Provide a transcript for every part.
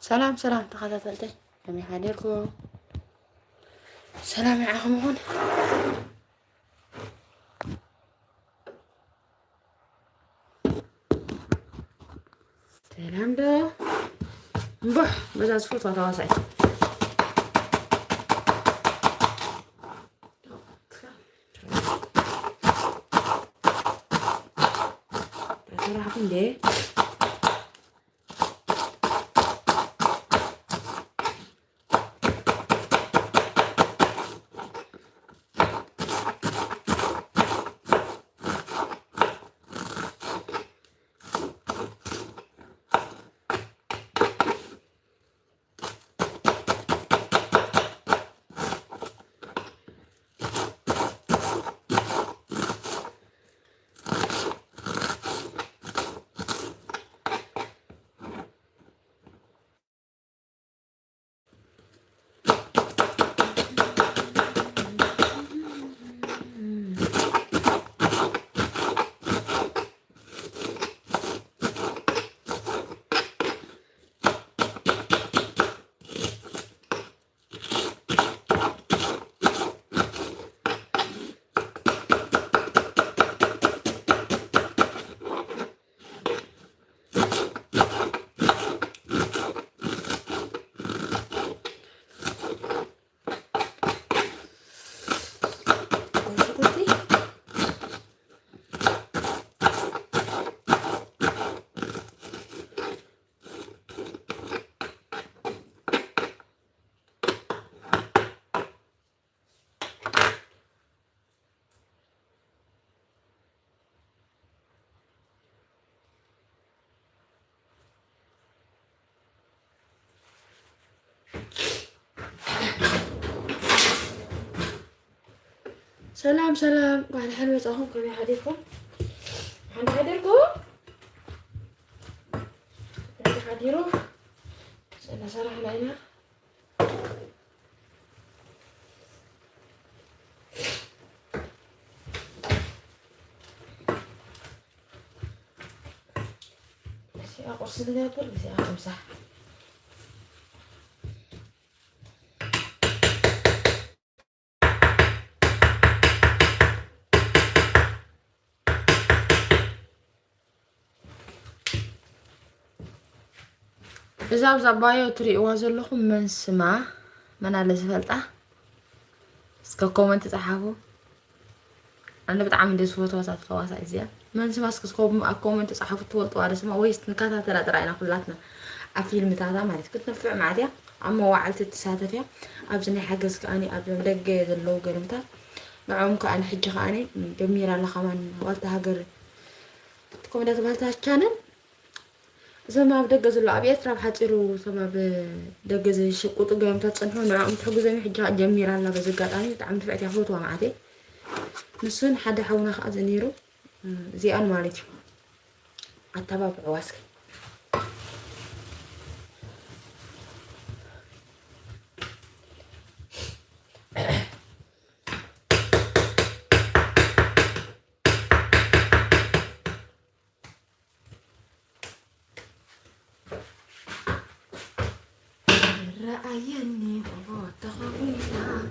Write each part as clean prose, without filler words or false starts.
سلام سلام تخاطرتي كمي حالكم سلام معكم هون سلام ده بح بس فوت تواصل راح فين ده سلام سلام بعد حلوة أهون كمي حالكم عند حديركم عند حديرو سنة صراحة لنا بس أقص لنا كل بس أمسح بزاف زبايو تريقوا ዘለኹም من سما من على زفلطة እስከ ኮመንት ጻሓፉ أنا بتعامل دي فوتوات خواص أزياء من سما اسكسكم أكومنت ጻሓፉ ትወልጡ على سما ويست نكاتاتل أدرأينا كلاتنا أفيلم تاتا مالت كنت نفع معديا أما وعلت التساتفيا أبزني حاجز كأني أبزن دق ذلو قرمتا نعم كأن حجة كأني جميلة لخمان والت هاجر كومنتات بالتها channel زما بدقز له أبيت راب حتيرو زما بدقز الشقوط قام تتصنفون نعم تحجز زي حجة جميلة لا بزقات أنا تعمل فعتي فوتوا معتي نسون حدا حونا خازنيرو زي أنا مالتي التباب عواسك رأيني بابا تخوينا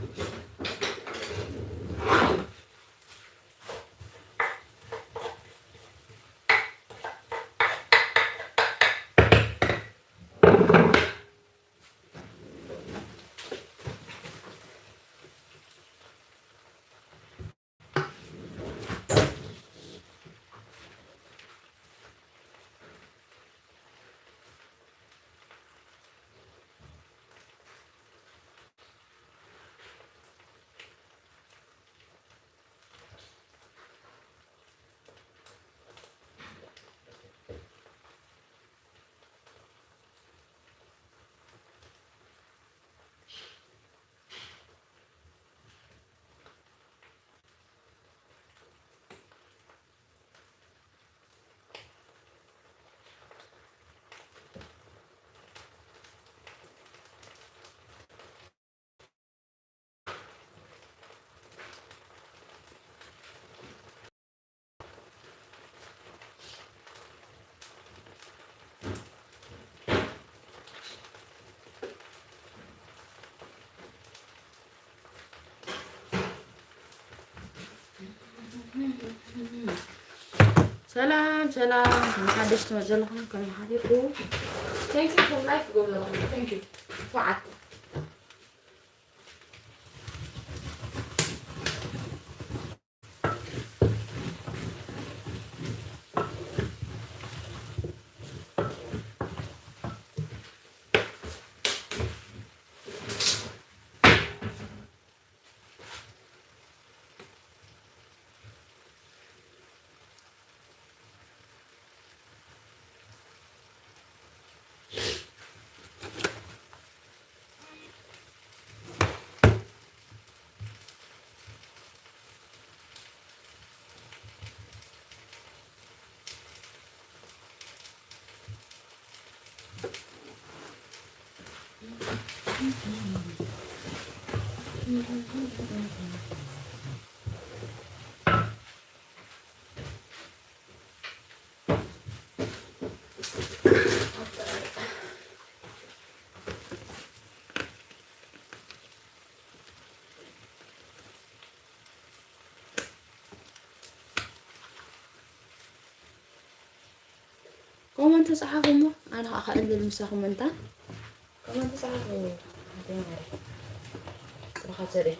سلام سلام ما حدش تمزلهم كانوا حديقوا thank you for life قول لهم thank you فعل كومنت صحافهم أنا أخذ المساهم أنت كومنت صحافهم هذا راح أسري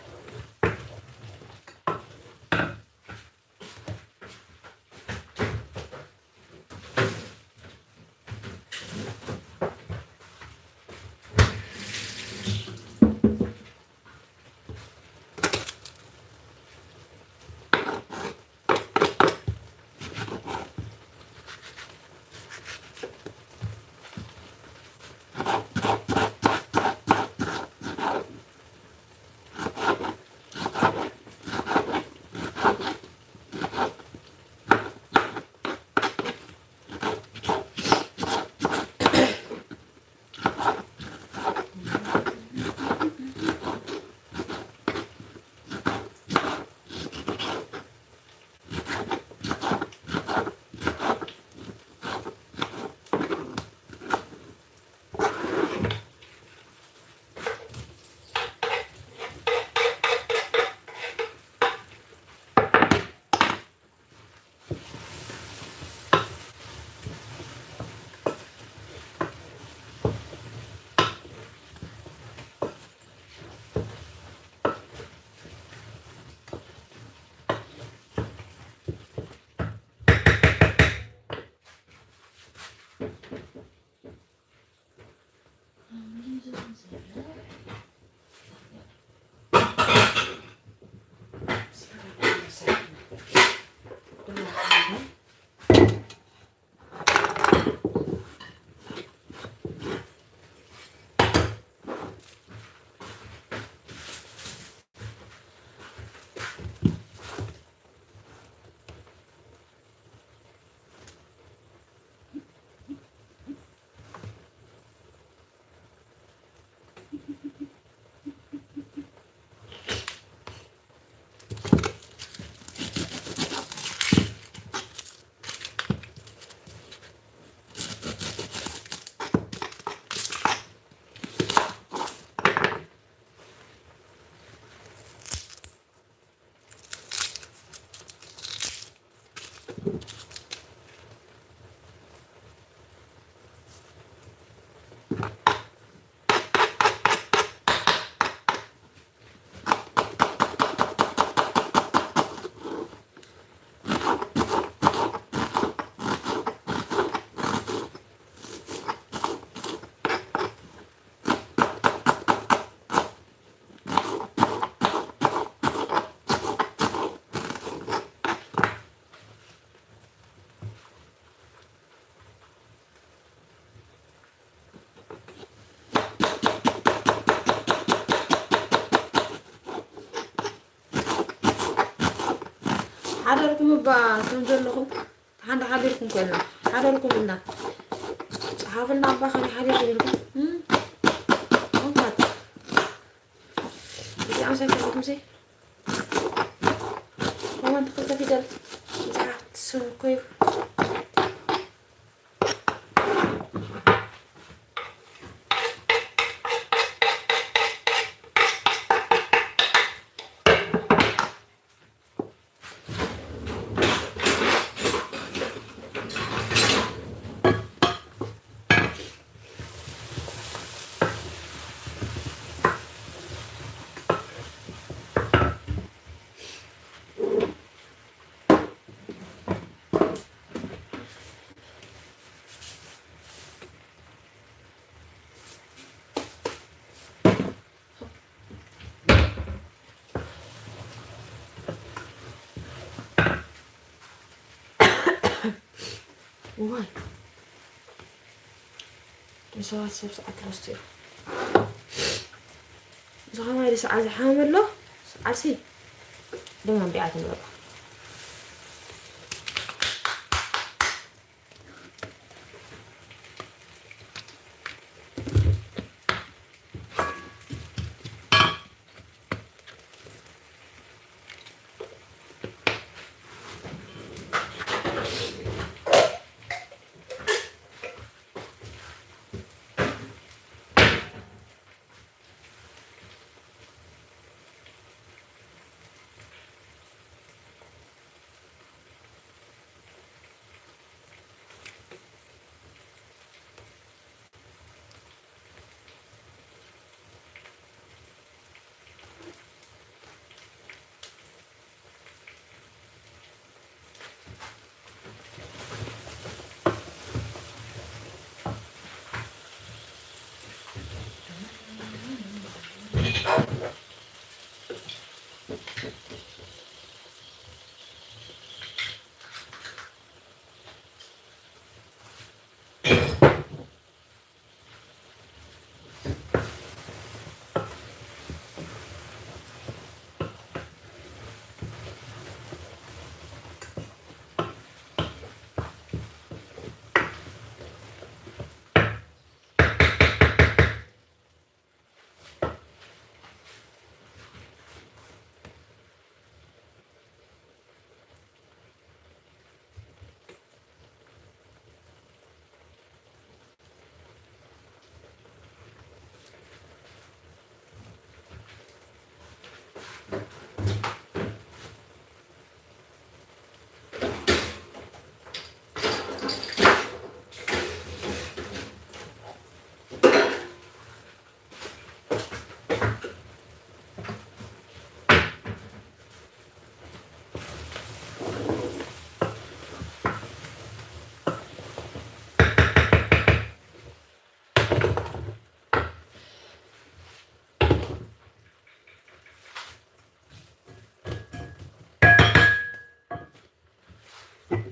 حضركم بقى تنزلهم عند حضركم كلنا حضركم لنا حافلنا بقى خلي حضركم أمات إذا عاوزة كلكم زي وما أنت قلت في دل إذا تسوي كيف واي مسوات سب ساعة رستي زغما يدي ساعة حامل له عرسي دم بيعت الوضع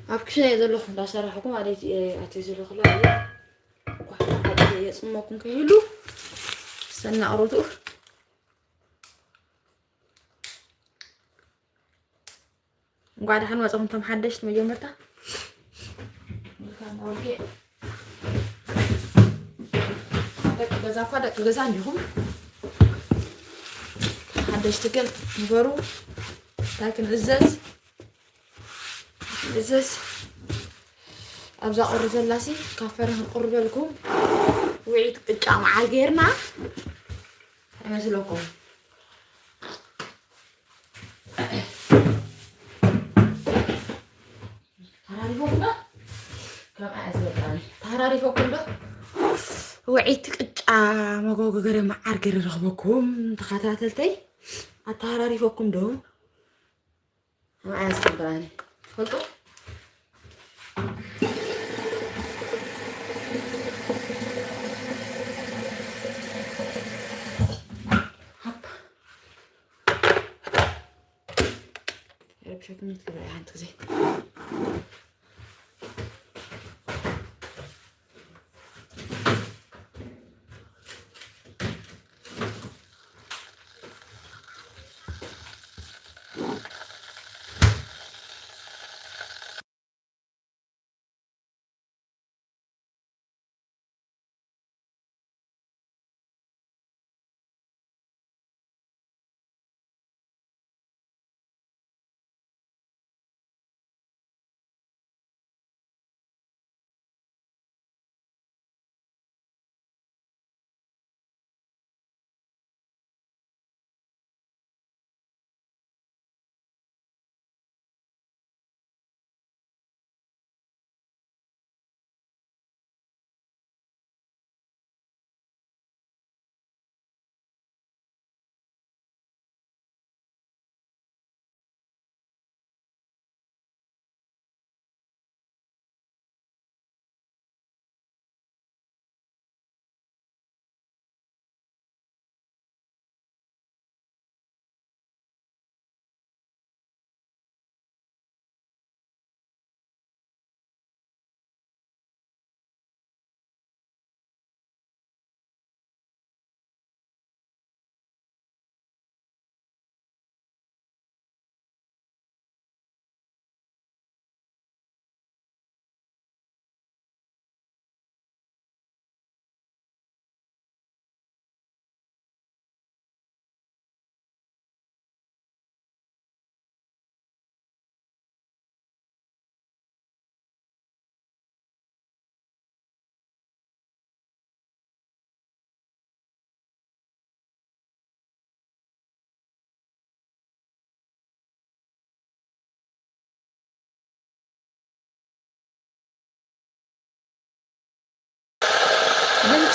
أبكشنا يزلخ لا شرحكم عليه أتيزلخ لا عليه وحنا عليه يسمعكم كيلو استنى أرده وقاعد حنوا أصلا تم حدش مليون مرة كان أوكي دك جزا فدك جزا عندهم حدش تكل نبرو لكن إزاز أبزا قرز اللاسي كافرهم قرب لكم وعيد قطع مع غيرنا أمثلكم تهراري فوق ده كم أزلقاني تهراري فوق ده وعيد قطع مغوغ غير مع غير رغبكم تخاتاتلتي التهراري فوقكم ده ما أزلقاني فلتو بشكل مثل عند زين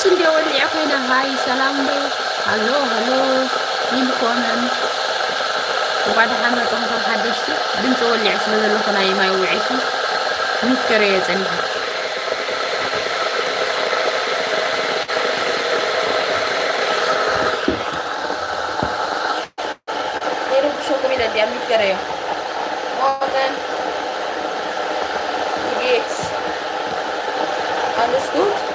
እንዲ ወሊዕ ኮይና ሃይ ሰላም ዶ ሃሎ ሃሎ ይልኮነን وبعد حمد أنصر حدشتي بنت ولع سنة اللي خلاي ما يوعيشي نذكر يا زني يروح شو كمية دي عم نذكر يا مودن جيتس understood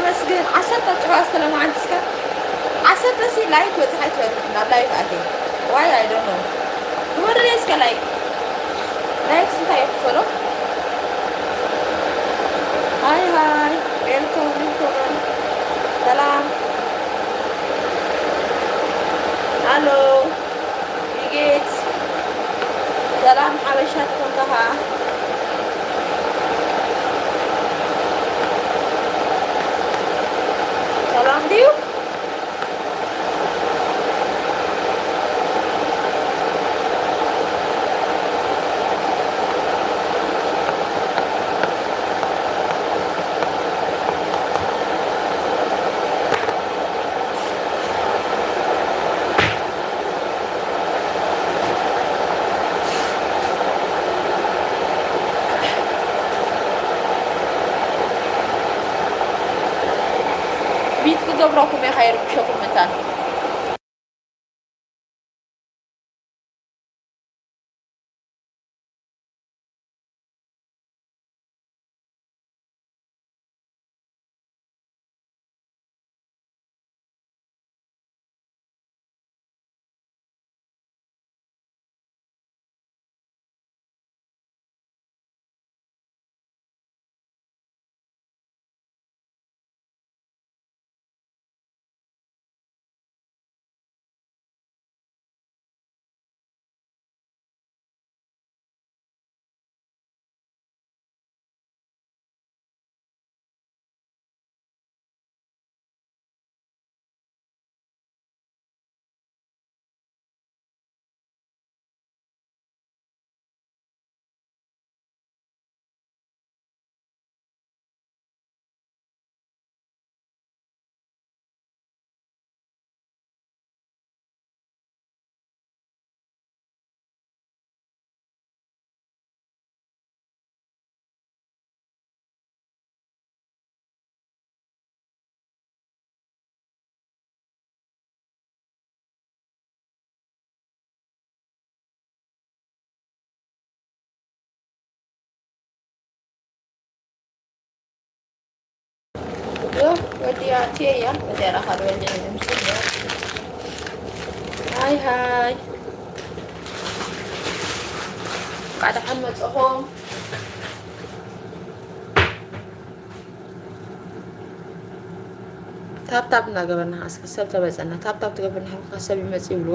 مسجن عشرة أشخاص كلام عن تسكت عشرة سي لايك وتحت not لايك أكيد why I don't know مرة ليش كلايك لايك سنتايب فولو هاي هاي welcome سلام هلو يجيت سلام حبشتكم كها Salam diu. ገብረኩም የኸይር ብሸኩም እንታን ودياتي يا بدي راح اودي نمشي هاي هاي قاعدة احمد اخوهم ታብታብ እናገበርና አስከሰብ ተበጸና ታብታብ ተገበርና ከሰብ ይመጽ ይብሎ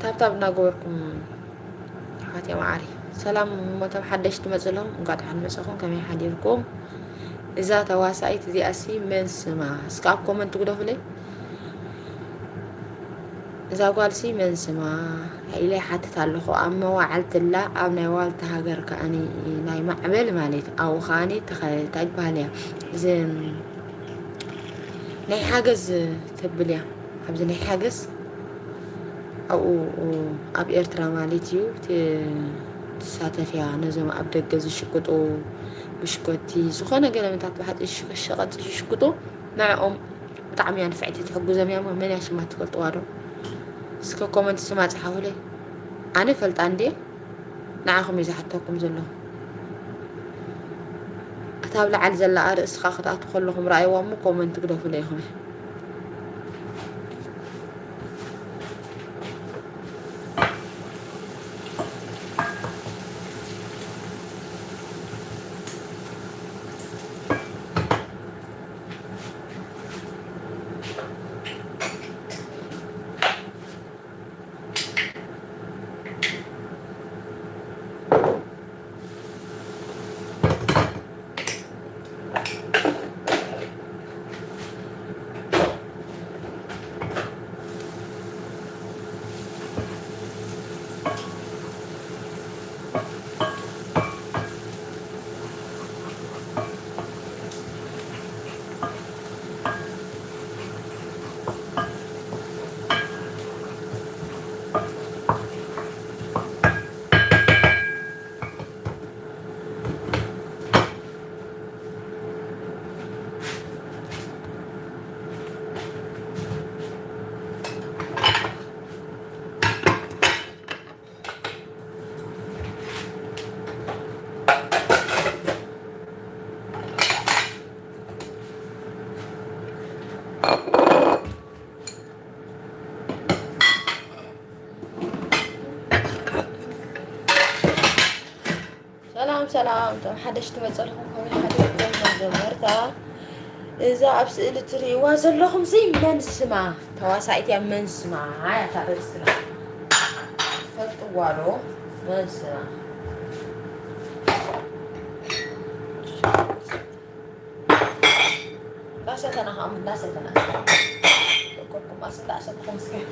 ታብታብ እናገበርኩም حاتي معاري سلام متم حدش تمزلهم قاعد حنمسخون كم يحديركم إذا تواسعت ذي أسي من سما سكاب كومنت تقولوا فلي إذا قال سي من سما إلي حتى تعلقوا أما وعلت الله أو نوال تهاجر كأني ناي معبل ماليت أو خاني تخيل تعجبها ليها زين ناي حاجز تبليها حبز ناي حاجز أو أب إيرترا مالتيو تساتفيا نزم أب دجز الشقطو بشكوتي سخونة قال من تعرف واحد إيش الشقط الشقطو معهم طعم يعني فعتي تحبوا زميان من عشان ما تقول طوارو سكو كومنت سمعت حولي أنا فلت عندي نعاكم إذا حتىكم زلوا أتابع على زلا أرس خاخد أدخل لهم رأي وامو كومنت تقولوا فيهم سلام حدشت مصلحكم حدشت زمرتا إذا أبسئل تري وازل لكم زي من سما تواصعت يا من سما هاي تعرفنا فتوالو من سما لا ستنا هم لا ستنا كلكم أصلا لا ستكم سكين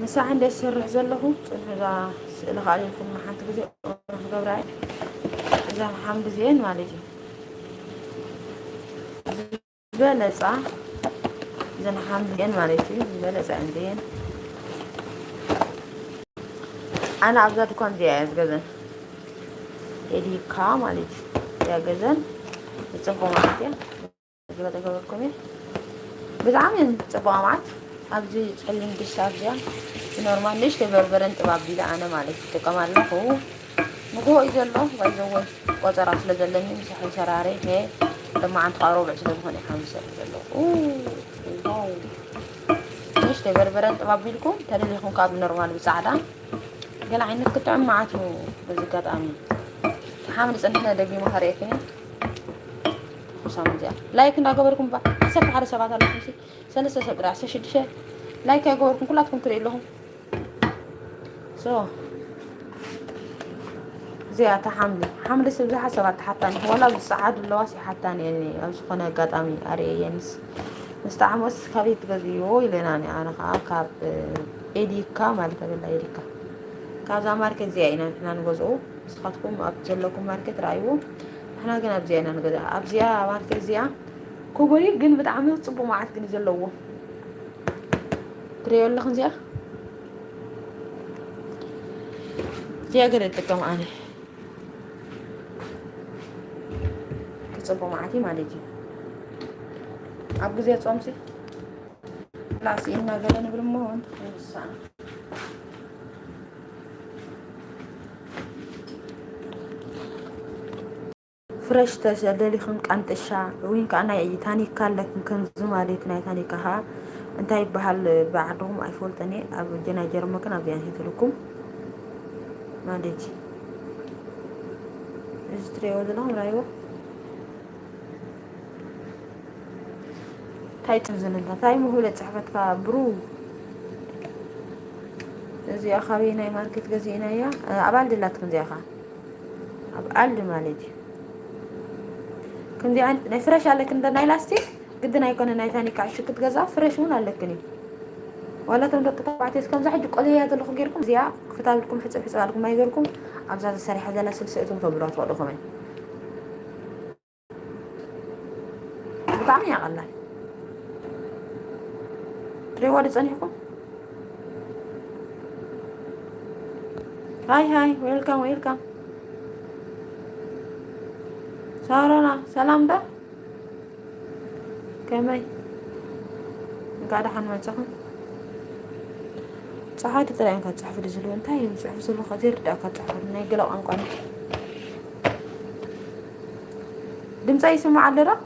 مساء عندي سر زلهم إذا سألك عليكم ما حد بزي غبراي إذا محمد زين مالتي بلسة إذا محمد زين مالتي بلسة عندين أنا أبغى تكون زي جزن إدي كا مالتي يا جزن تصبوا معتيا أبغى تقولكم بزعمين تصبوا معت أبغى تخلين كشافيا نورمال ليش تبربرن تبابدي لا أنا مالك تكمل له هو إذا الله ويزوج وترى في لذلني مسح شراري هي لما عند قارو بعشرة هون خمسة له واو ليش تبربرن تبابدي لكم ترى اللي يكون قابل نورمال بسعادة قال عينك كتعم معته بزكاة أمين حامل سنتنا دقي مهاريكني حسام زيا لايك نقبركم بقى حسب على 7500 سنة سبرا سشدشة لايك أقبركم كلاتكم تري لهم زي حمل سبزة حسبت حتى ولا بالسعاد اللواسي حتى يعني أمسكنا قطامي أري ينس مستعمس خبيت غزيو يلناني أنا كاب إيدي كامل كبل إيدي كذا ماركت زينا إحنا نجزء مسخاتكم أبجلكم ماركت رأيو إحنا جنا بزينا نجزء أبزيا ماركت زيا كوبري جن بتعمل تصبوا معك نزلوه تريول لخن زيا قريت لكم أنا كتصبوا معتي مالتي أبو زيا صامسي لا سينا قالنا بالمون فرش تسأل لي خنك أنت الشعب وين كأنا يتاني كان لك كان زمالك نايتاني كها أنت يبحال بعدهم أيفول تاني أبو جنا جرم كان أبي أنهي لكم ما ديتي اشتري ودلهم رايو تاي تنزلنا تاي مهولة صحفتك برو زي أخوينا ماركت جزينا يا أبال دلاتكم زي أخا أبال مالتي كندي عند نفرش على كندا ناي لاستيك قدنا يكون ناي ثاني كعشو كتجزا فرش مون على كني ولا تمدت تطبعتي كم زحج قولي هذا اللي خيركم زيا كتابكم حسب حسابكم ما يقولكم أبزاد السريحة هذا لا سلسلتهم تبرات ولا كمان بطعمي أغلى تريوا لصنيكم هاي ويلكم سارنا سلام ده كمي قاعدة حنوان سخن صحادي طلعين كانت صحفة رجلو انتهي صحفة رجلو خطير دا كانت صحفة رجلو يقلو عنقان دمسا يسمع على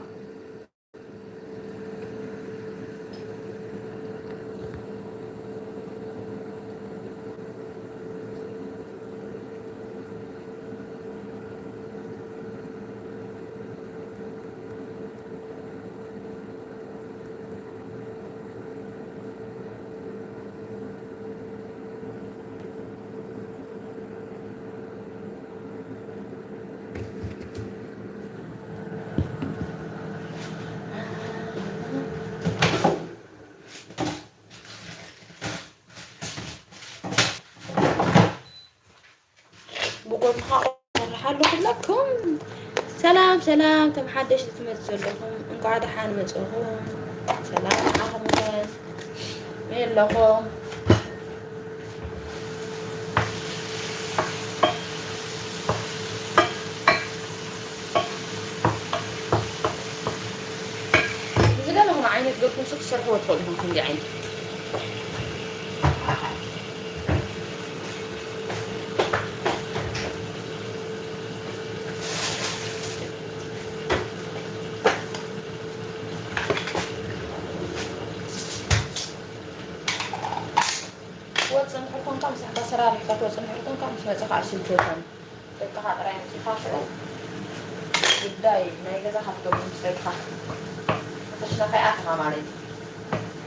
قول حلو لكم. سلام سلام تمحدش تمثل لكم نقعد حان مصهم. سلام عليكم مين لكم إذا لهم عيني تقولكم سكسر هو تقولهم كل عين وتصنحكم كم سحبة سراري خطوة تصنحكم كم سمع تقع سلتوكم تقع رأينا تخاشوا بداية ما يجزا حطوا من سيدها تشنا خياتها مالي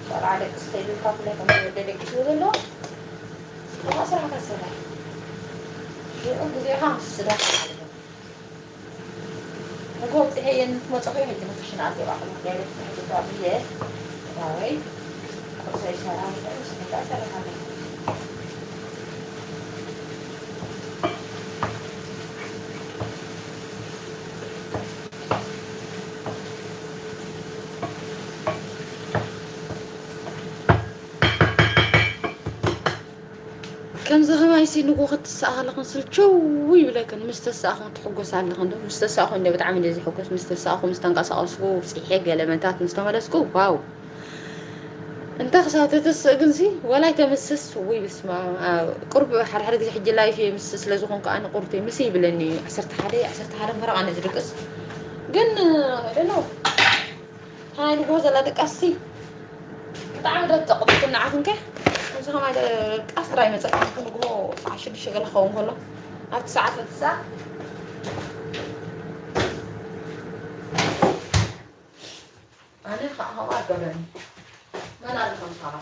شعر عليك استيل الكافلة كم يدلك شو ذلو ما أسرع كسرها شو أنت زي خامس سلاح عليهم نقول هي ما تقوي هي تمشي نعطي واحد من غير تطابية راوي أصير شارع بس نتأثر عليه كان زغما يصير نقوخت الساعة لقن صرت شوي ولكن مستساخن تحقوس على لقن مستساخن اللي بتعمل زي حقوس مستساخن مستنقص أسقو صحيح لمنتات مستملسكو واو انت خسات تسقنسي ولا يتمسس وي بسمع قرب حرحر زي حج لاي في مسس لزخون كأنا قرتي مسي بلني عسرت حدا فرق عن زرقس قن لنو هاي نقوز لا دقسي تعمل تقبط نعرفن كه وزها ما أسرع مثلا نقول عشان شغل خوم هلا عرفت ساعة الساعة أنا هوا قبلني ما نعرفهم صراحة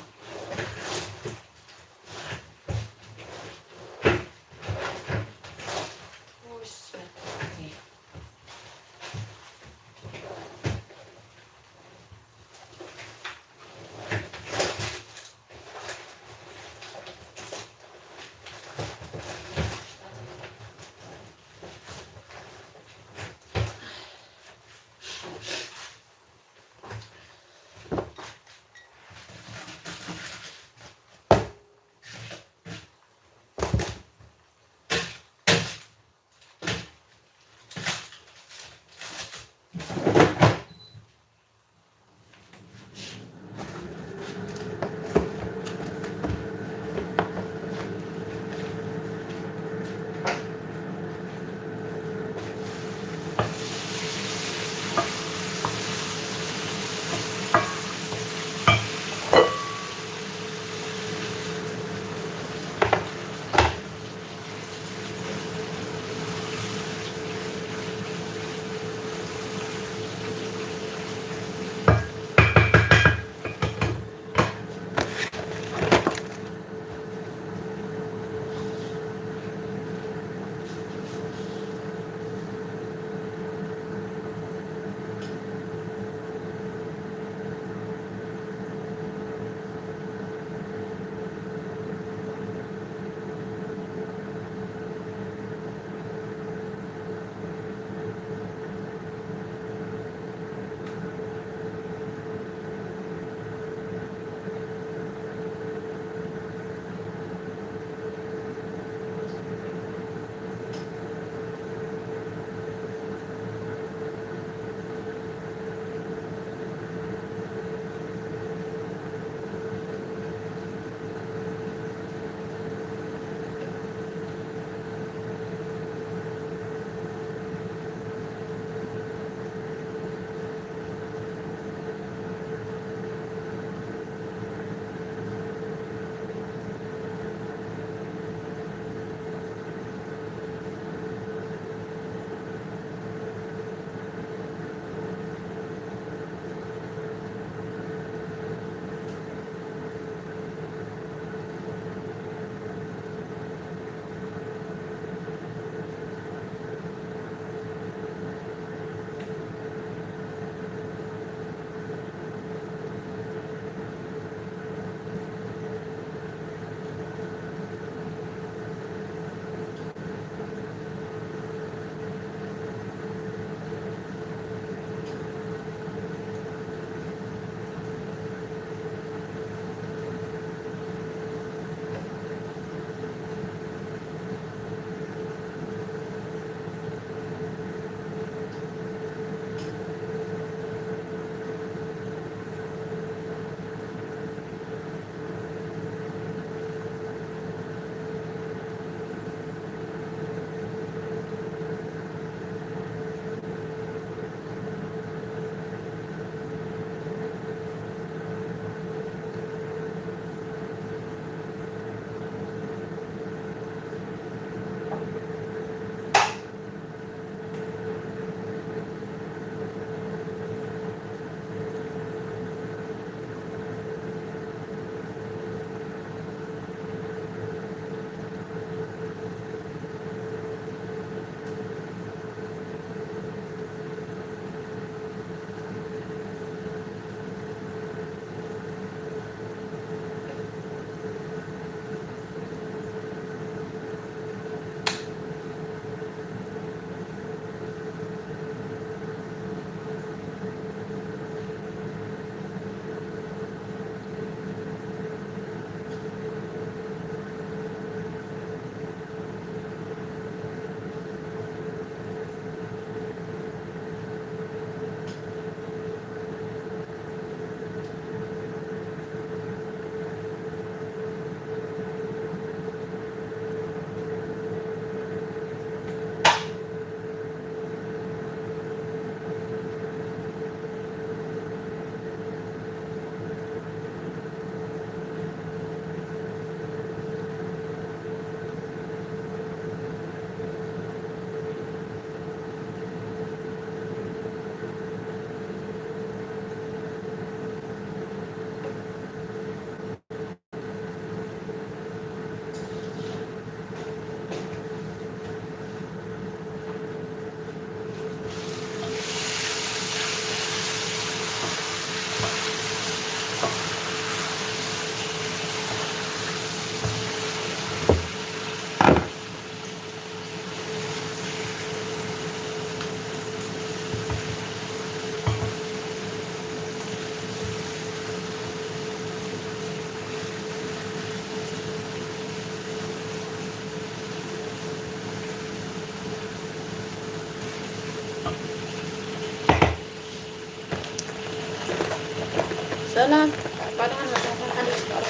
سلام بعد عن مسافة حد يسأل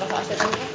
رفع سلامها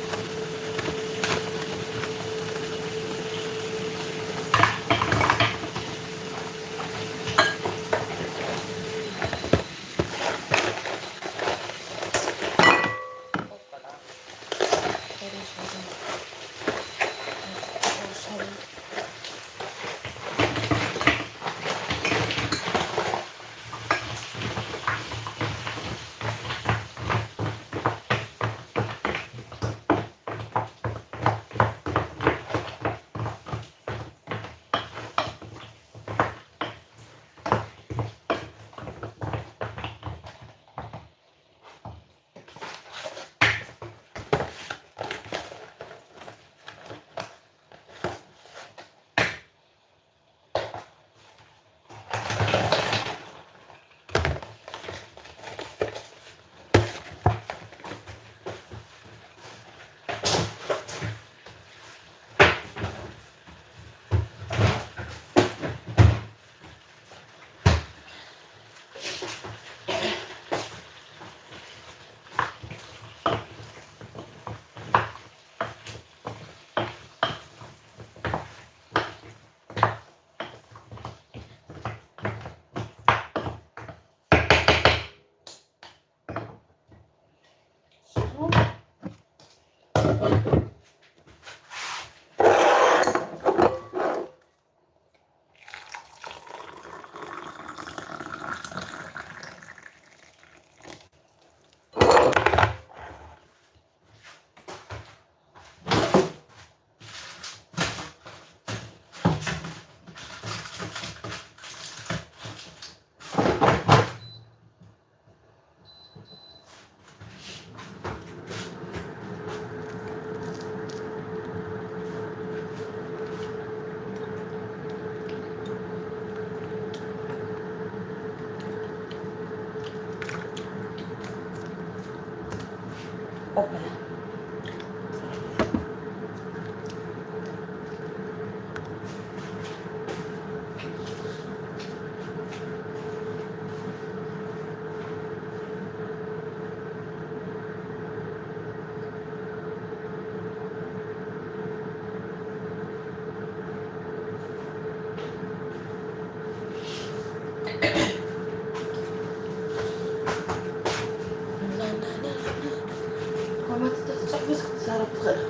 وما تتصح بس صارت تغير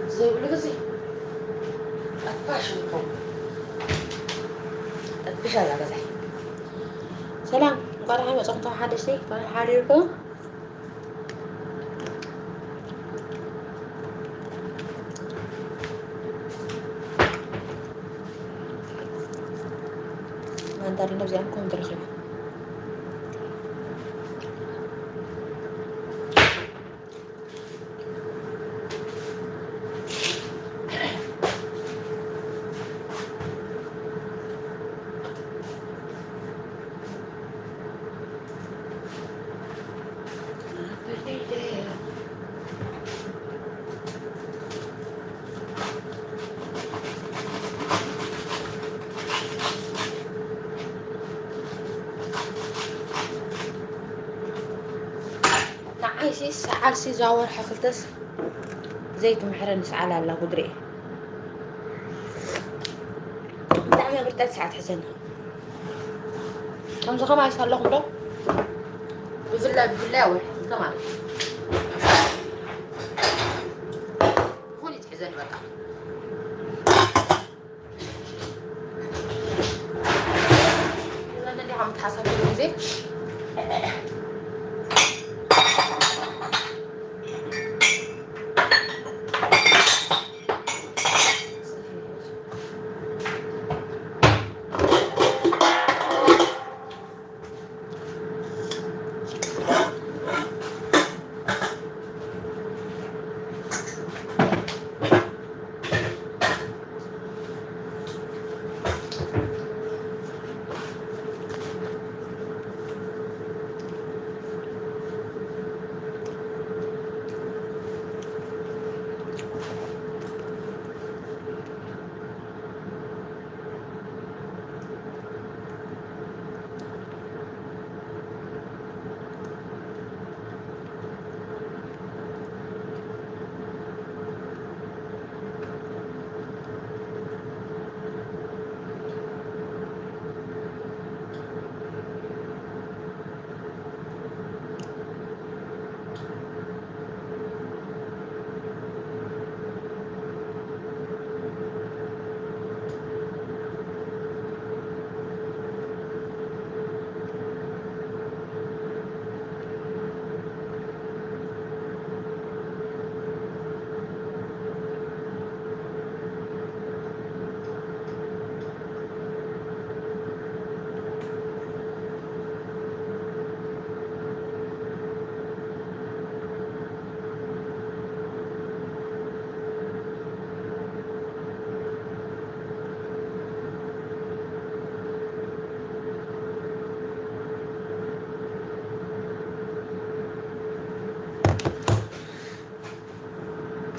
زي ولا زي أفاش منكم أفاش على زي سلام قرأ هاي وصلت حد شيء قرأ حريركم ما نداري نبزي عنكم درخيم عايسيس عالسي زاور حخلتس زيت محرنس على الله قدري دعمي برتات ساعات حسن هم زخم عايس هاللهم له بفلاوي كمان خوني تحزن بقى انا اللي عم تحسب زي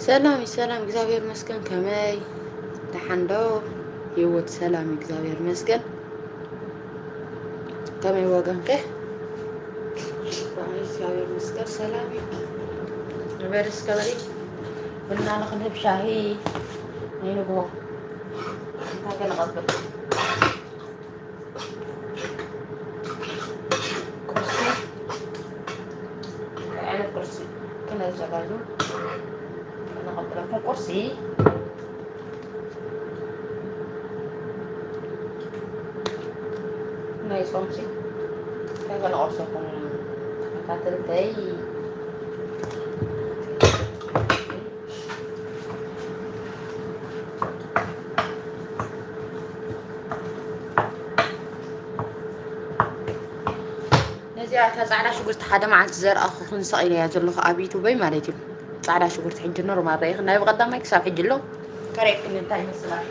سلام السلام እግዚአብሔር ይመስገን ከመይ ተሓንዶ ህይወት ሰላም እግዚአብሔር ይመስገን ከመይ ወገንከ እግዚአብሔር ይመስገን ሰላም በርስ ከበሪ ቡና ንኽንህብ ሻሂ ነይንግሆ እንታይ ከንቐብል ቁርሲ ዓይነት ቁርሲ ክነዘጋጁ نقبلكم كرسي نايس ومشي كيف نقصكم كاتلتي نزيع تزعل شو قلت حدا مع الزرق أخو خنصة إلي يزلخ أبيتو بي مالتي صعدا شغورت حج نورمال ريخ نايب قدامك صاف حج له كريك اللي انتهي من الصلاة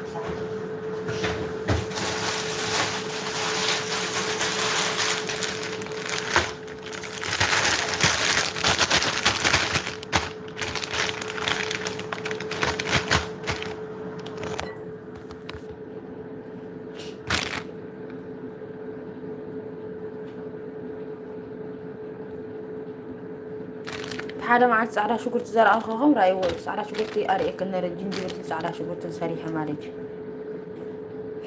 هذا مع السعرة شو قلت زرع أخوهم رأيو السعرة شو قلت أريك إن الجنجي قلت السعرة شو قلت سريحة مالك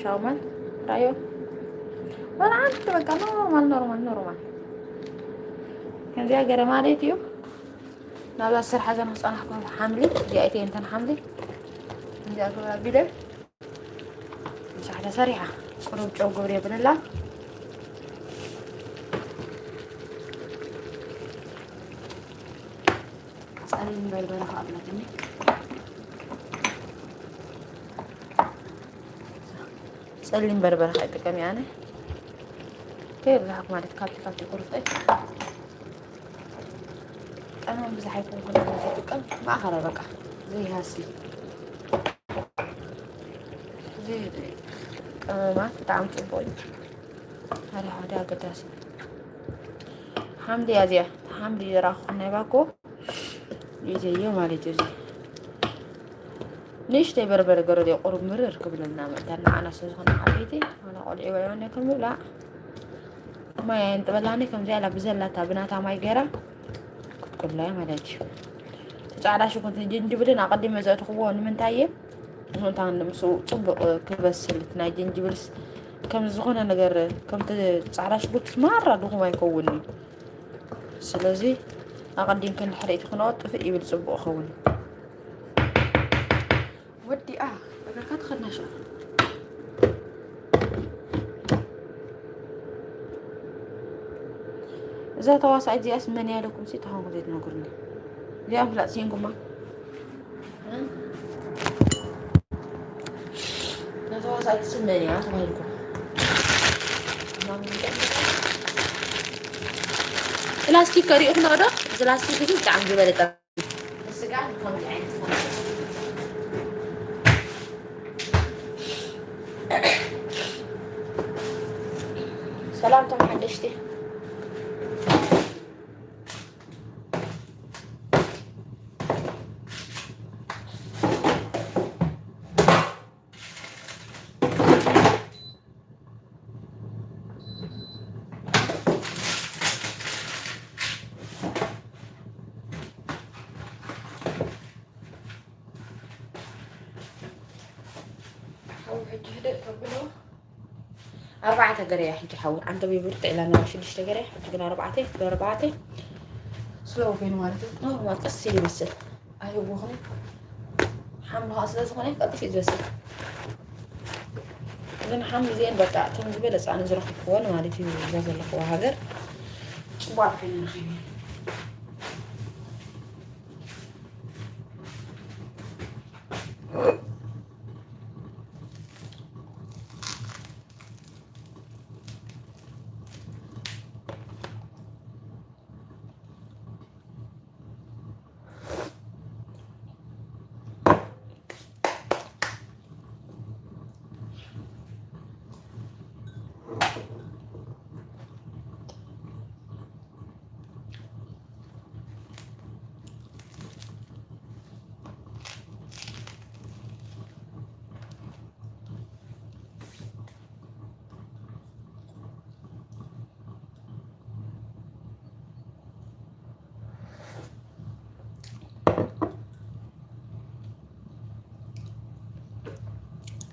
شاومن رأيو وأنا عارف بقى نورمال كان زي أجر مالتيو نبى السر حاجة نص أنا حكون حملي جايتي أنت حملي زي أقول بدر مش حاجة سريحة قرب جو قبري بن الله سألين بربرة قبلتني سألين بربرة خايتك كم يعني كيف زحك مالك كابتي قرطي أنا بزح يكون كل نزيتك ما أخرى بقى زي هاسي زي ما طعم تبوي هذا قداس حمدي يا زيا حمدي راخنا باكو يجي مالي جزي ليش تبربر قرر يقرب مرر قبل النوم ترى أنا سوزنا حبيتي أنا أقول إيه ويعني كم لا ما ينتبهني كم زي على بزلة تابناتها ما يجرا كل لا مالك تعالى شو كنت جنجبلنا أقدم مزات خوان من تايب هون تان مسو طبق كبس لتنا جنجبلس كم زغنا نجر كم تعالى شو قلت مرة دوه ما يكونني سلازي أقدم كان حريت خناط في إبل صبوا أخوني ودي بقى خدنا شو إذا تواصل زي اسمني لكم سيتهم زيت نقولني زي أملا سينكم ما نتواصل اسمني أتواصلكم بلاستيك كريم نورا بلاستيك كده تعم جبلة بس قاعد نخلي عين سلامتك حدشتي أربعة قرية حجي حول عند بيبرت إلى أنا شدش تقرية حجي أربعتي بأربعتي سلو فين والدي نورمال قصي بس أيوة بوهم حملها أصلا زغني قطف إزوسي إذا حمل زين بقى تنزل بس أنا زرق فوان والدي زازل لخوا هذا وعارفين الخيمة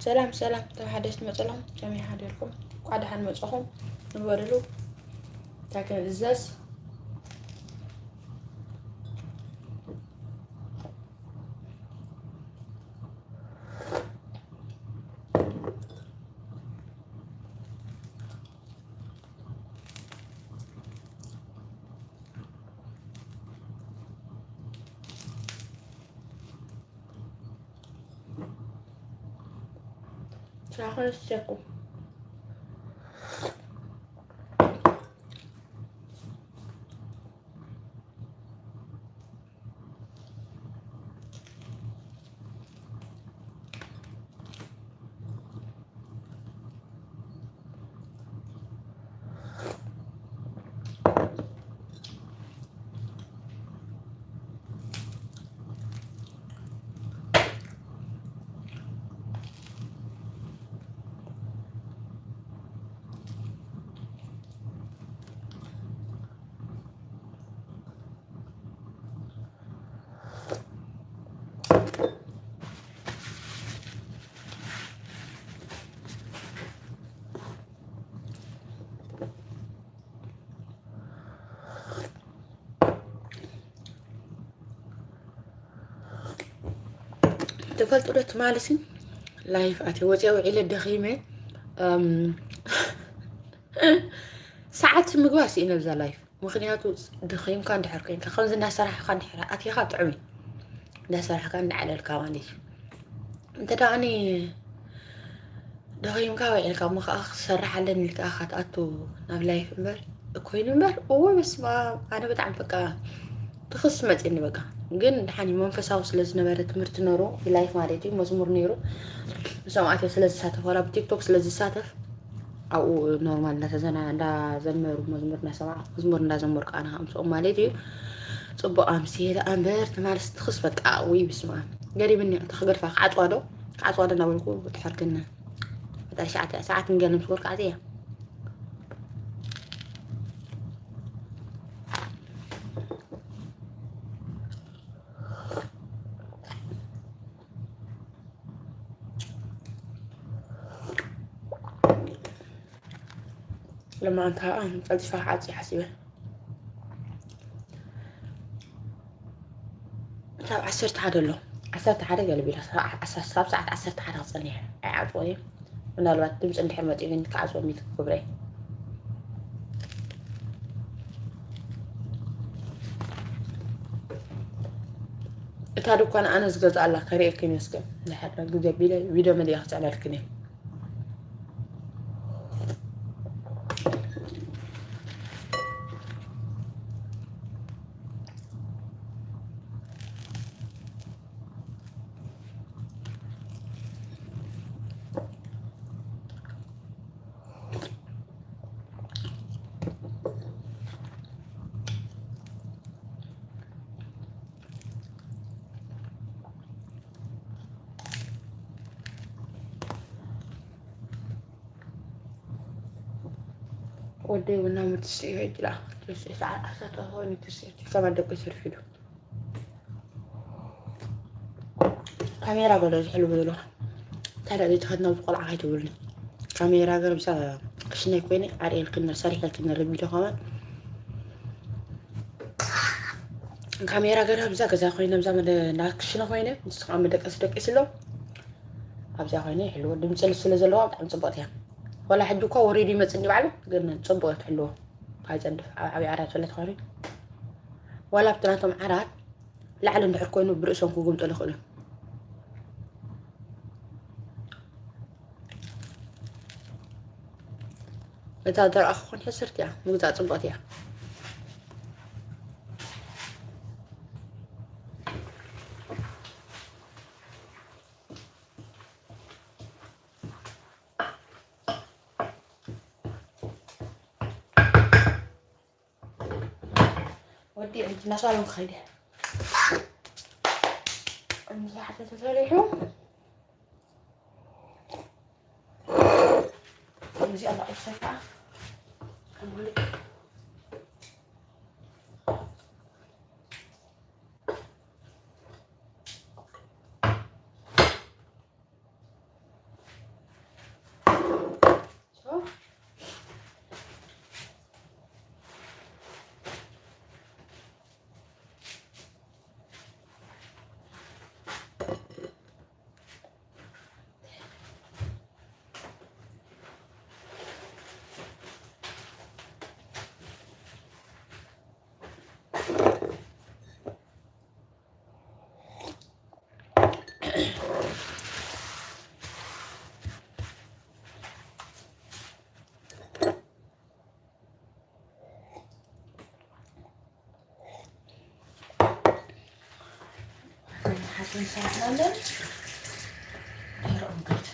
سلام سلام تحدثت مثلهم جميع حديركم قاعد حن مصخم نبرلو تاكل الزاز تاكل السكو تفلت ودت مالسين لايف أتي وجهي إلى الدخيمة ساعات مقواسي إنه بذا لايف مخنياتو دخيم كان دحركين كخمس الناس صراحة كان دحر أتي خاط عمي الناس صراحة كان على الكوانيش انت داني دخيم كاوي لك ما أخ صراحة لأن لك أخذ أتو ناب لايف إمبر كوين إمبر هو بس ما أنا بتعب بقى تخصمت إني بقى ግን حاني منفساو ስለዝነበረ ትምህርቲ ነሮ ላይፍ ማለት እዩ መዝሙር ነይሩ ሰማዕት ስለዝሳተፍ ወላ በቲክቶክ ስለዝሳተፍ አው ኖርማል እናተዘና እንዳዘመሩ መዝሙር እናሰማዕ መዝሙር እንዳዘመሩ ቃና ከምሶም ማለት እዩ ጽቡቅ ኣምሲለ ኣንበር ተማልስ ትኽስ በቃ ወይ ብስማ ገሪብኒ ተኸገርፋ ዓጽዋዶ ዓጽዋዶ ናበልኩ ተሐርክና በጣም ሰዓት እንገለም ስወርቅ አዚያ لما أنت ألتفاح عادي حسيبه طب عسرت حدا له عسرت حدا قلبي له ساعة عسرت حدا صنيع عفوي من الوقت تمس عند حمد إذن كعزو ميت كبري تارو كان أنا زغز الله كريه كني اسكم لحد جوجل فيديو ملي يخص على الكني ودي ونام تسير لا تسير ساعة أسرت هوني تسير كمان دق يصير فيديو كاميرا قلت حلو بدلو ترى دي تخدنا وقول عايد تقولني كاميرا قلت بس شنو كويني عريل كنا سريع كنا الفيديو كمان كاميرا قلت بس كذا خوينا بس ما ناك شنو خوينا بس عم بدك أصدق إسلو أبزا خوينا حلو دم سلسلة زلوا عم تظبطها ولا حد كوا وريدي ما تسني بعلو قلنا تظبط حلو هاي زند عبي عرات ولا تخاري ولا بتناتهم عرات لعل ندحر كوينو برأسهم كوجم تلخونه إذا در أخوان حسرت يا مقطع تظبط يا ودي عند نصالهم خيدة حتى تتريحوا نجي الله يسفع أقول لك እንሰራለን። እንግዲህ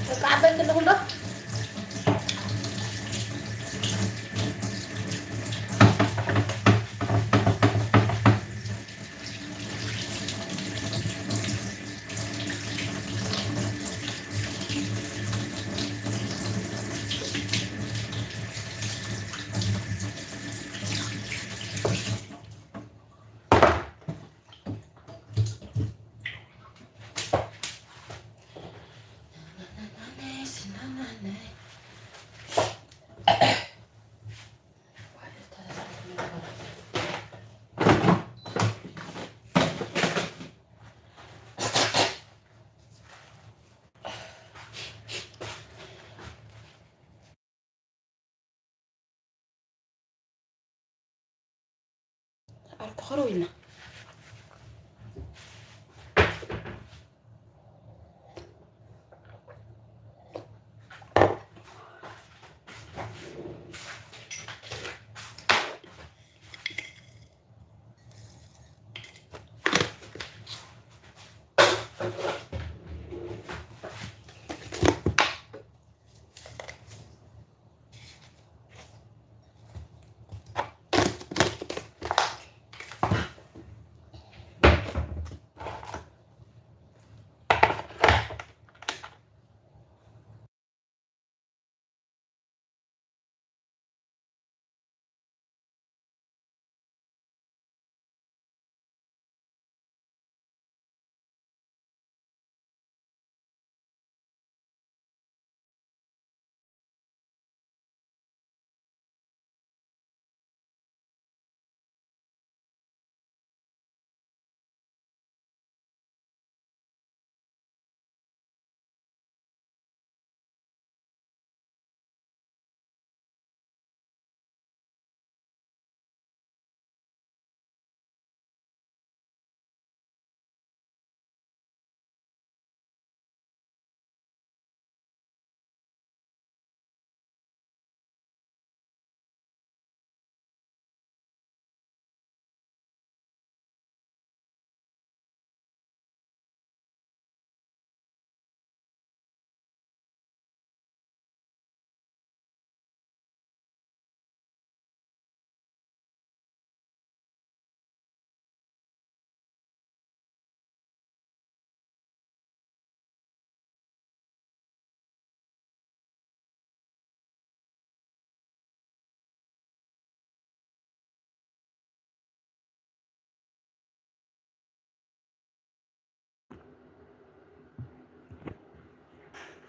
ተቃበል ለሁሉ الكخروينا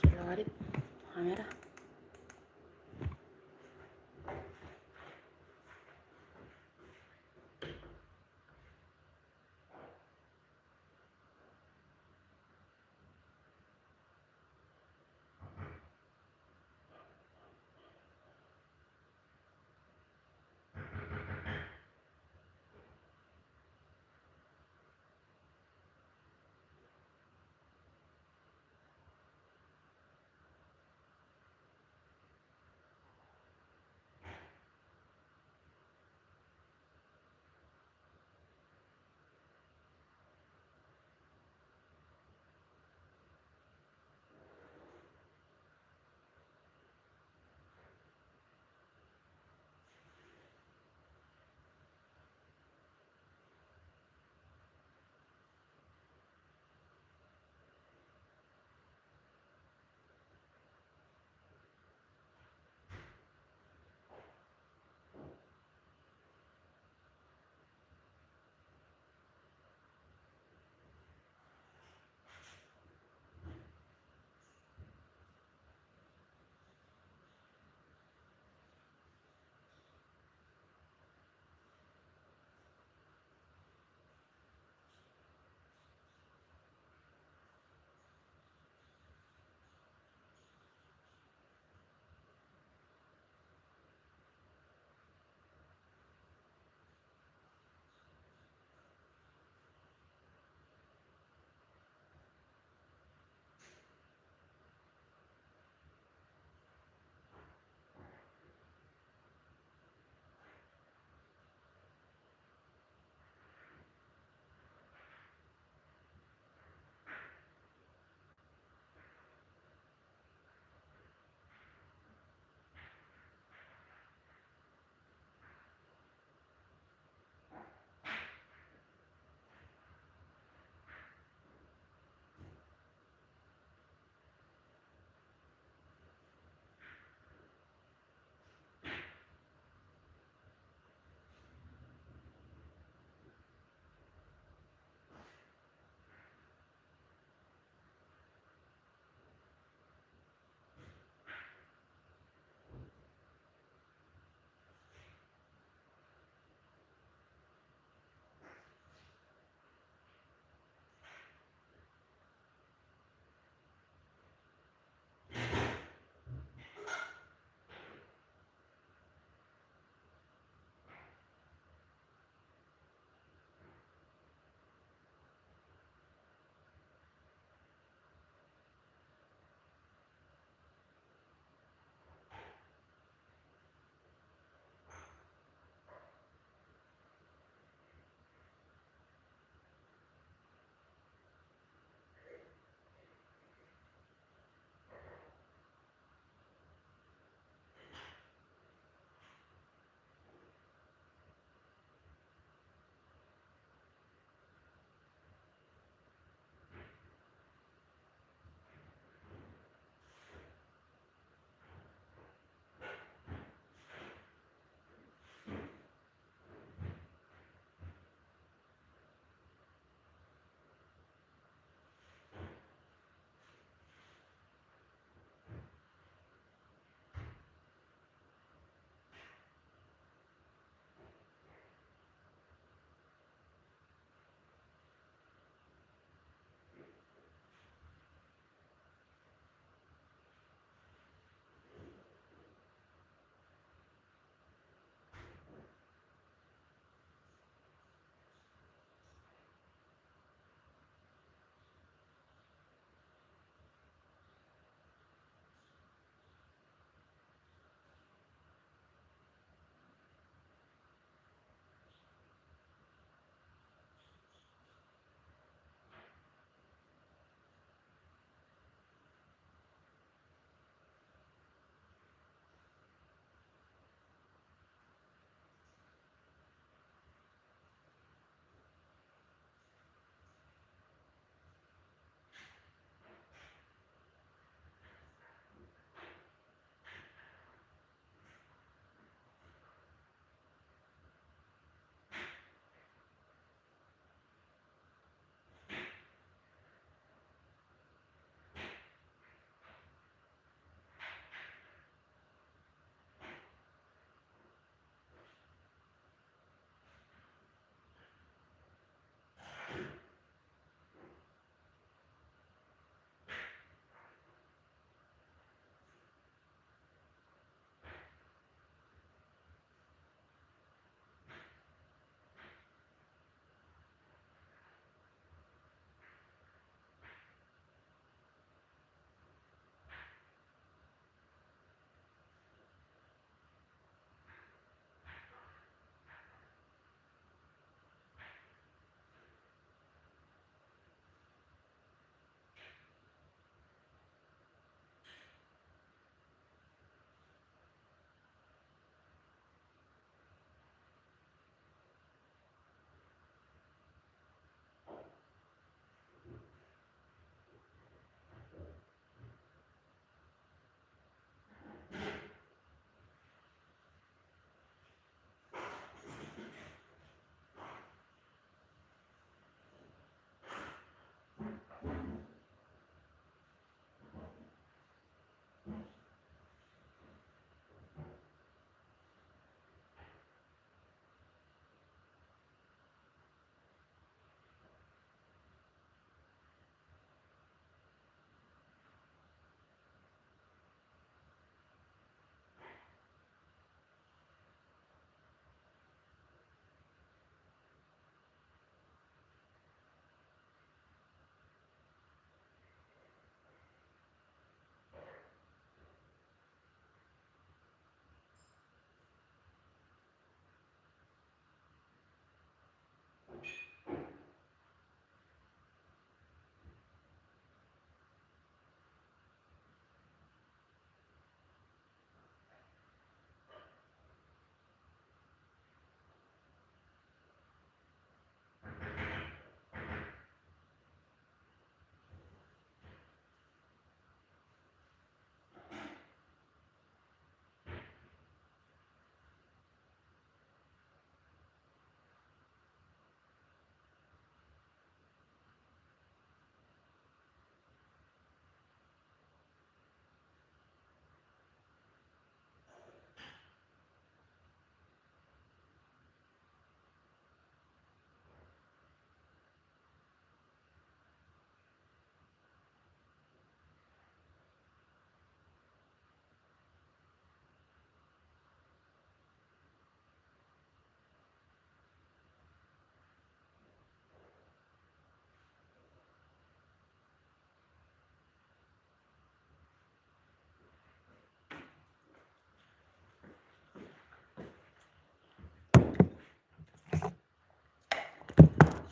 الوارد كاميرا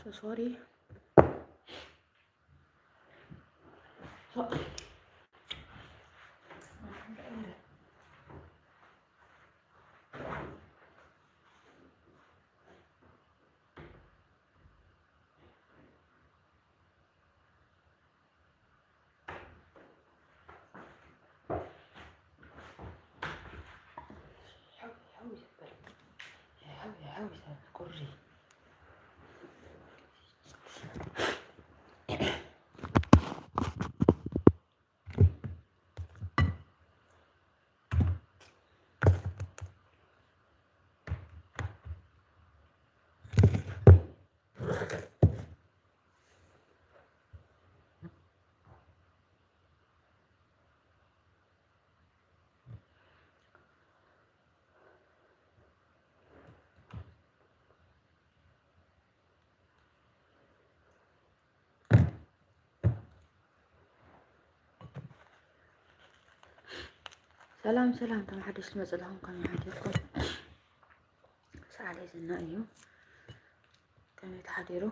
So sorry. سلام سلام تم حدش مثلهم كم يحديركم ساعة زنا أيوه كم يتحديروا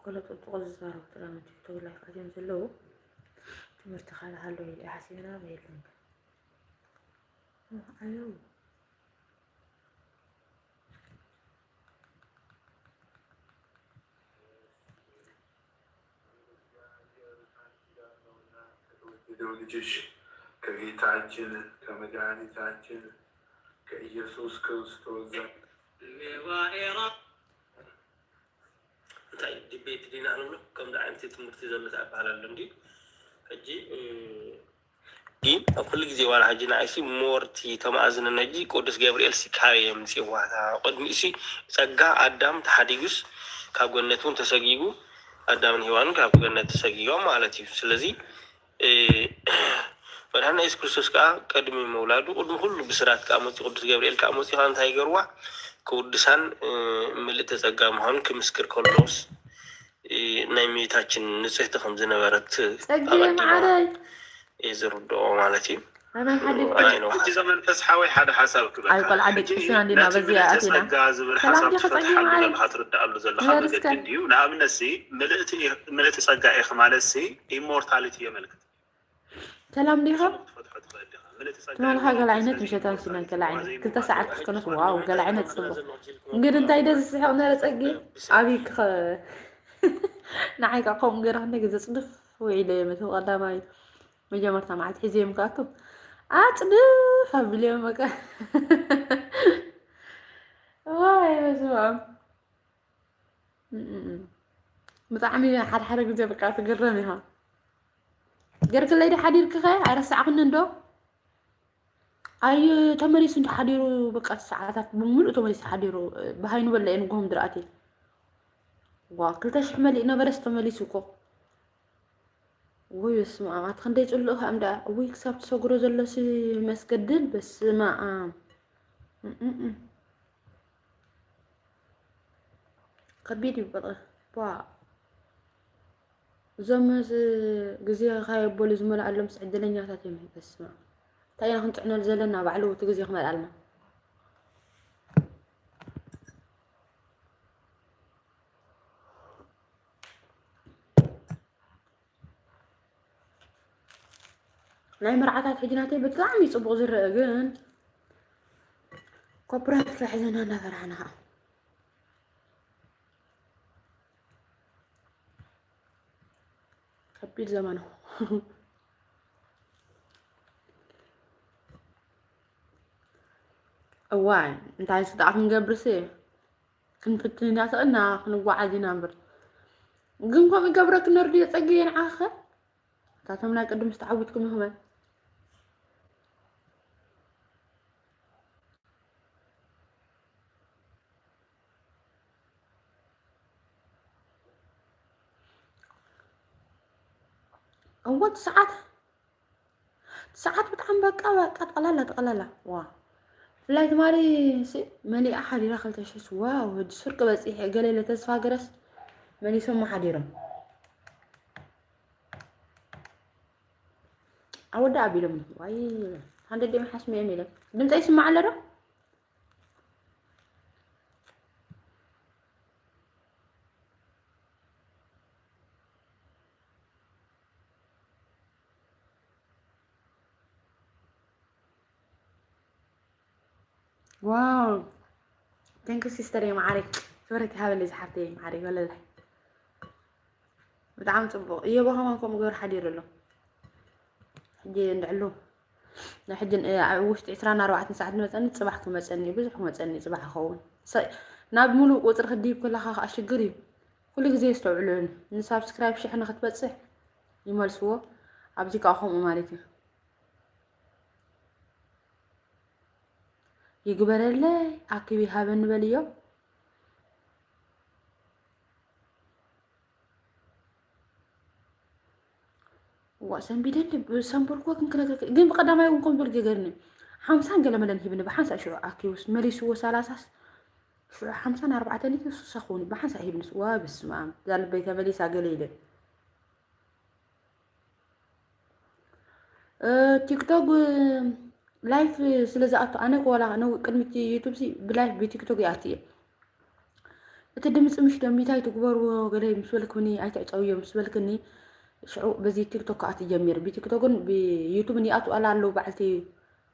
كل تغزر وترى تقول لك أجمع زلوا تمرت خالها هلو اللي حسينا بيلون أيوه ልጅሽ ከጌታችን ከመድኃኒታችን ከኢየሱስ ክርስቶስ ዘንድ እንታይ ዲቤት ዲና ነው ከም ዳዓንቲ ትምህርቲ ዘለታ ባህላል እንዲ እጂ ግን ኩሉ ግዜ ዋላ ሀጂና አይሲ ሞርቲ ተማዝነ ነጂ ቅዱስ ገብርኤል ሲካየም ሲዋታ ቅድሚሲ ጸጋ አዳም ተሐዲጉስ ካብገነቱን ተሰጊጉ አዳምን ሔዋን ካብገነት ተሰጊጓ ማለት እዩ ስለዚህ ፈርሃና ኢየሱስ ክርስቶስ ካ ቀድሚ መውላዱ ቅድሚ ሁሉ ብስራት ካሞጽ ቅዱስ ገብርኤል ካሞጽ ያን ታይገርዋ ከውድሳን ምልዕተ ጸጋ መሆን ከምስክር ኮሎስ ናይ ሜታችን ንጽህት ከም ዝነበረት አባዲና የዝሩዶ ማለት እዩ أنا حديث أنت زمن فسحوي حدا حسب كذا أيقل عدك شو عندنا بزيا أتينا سلام دي خطأ معي خاطر دقلو زل خاطر كنديو نعم نسي ملئت صقع إخ مالسي immortality يملك سلام دي خب تمام حاجة لعينت مش هتنسينا كلعينت كنت ساعات كنت واو كلعينت صبح نقدر انت ايدا تسحق نالا تسقي عبيك نعيك اقوم غير هنك صدف وعيدا يمتو قدامي مجمرتا معت حزي مكاتو أتصدف هبليو مكا واي بسمع مطعمي حد حرق زي بقى تقرميها قرك اللي حدير كخي عرس عقن ندو أي تمريس انت حديرو بقى ساعات بملء تمريس حديرو بهاينو ولا ينقهم دراتي وكلتش حملي إنا برس تمريسوكو وي بسمع ما تخنديش تقول له أمدا وي كسبت صقره زلسي مسكدل بس ما كبيري بقى با زمز جزية خايب بولي زملاء علم سعد لنا تاتيمي بس ما تايا كنت عنا نزلنا بعلو تجزي خمال علنا ናይ መርዓታት ሕጅናተይ ብጣዕሚ ጽቡቕ ዝርአ ግን ኮፕራት ፍሕዘና እናፈርሐና ከቢድ ዘመኑ እዋይ እንታይ ስዳዕ ክንገብርሲ ክንፍትን ኢና ተቕና ክንጓዓዝ ኢና እምበር ግን ከምኡ ገብረ ክነርድዮ ፀጊየ ንዓኸ ታቶም ናይ ቅድም ዝተዓዊትኩም ይኹመን أول ساعات بتعم بقى تقللا وا فلايت مالي مالي أحد يدخل تشيس واو هاد السرقة بس إيه قال لي تسفى جرس مالي سمع حد يرم أود أبي لهم واي هذا دي محس ميمي لك دمت يسمع على رو واو ثانك سيستر يا معاري صورتي هذا اللي زحفتي معاري ولا لا بتعم صبغ يا بها ماكم غير حدير له حجي ندعلو حجي وشت 24 ساعة مثلا صباحكم مسني بزح مسني صباح خون ناب ملو قطر خديب كلها اشقري كل غزي يستوعلون نسبسكرايب شحن ختبصح يملسوا ابزي كاخوم مالتي يقبل لي اكبي هابن بليو واسن بيدن بسامبركو كنكرك جيم بقدامي ونكون بالجيرني 50 قال مدن هبن بحنسا شو اكيوس مريسو وسلاساس شو 50 4 تاني سخوني بحنسا هبن سوا بسمام قال بيت مليسا قليله تيك توك لايف سلازاتو انا ولا انا قدمت يوتيوب سي بلايف بتيك توك ياتي بتدمص مش دميتاي تغبروا غلي مسولكني ايتعصويو مسولكني شعو بزي تيك توك اتجمير بتيك توكن بيوتيوب ني اتو علالو بعلتي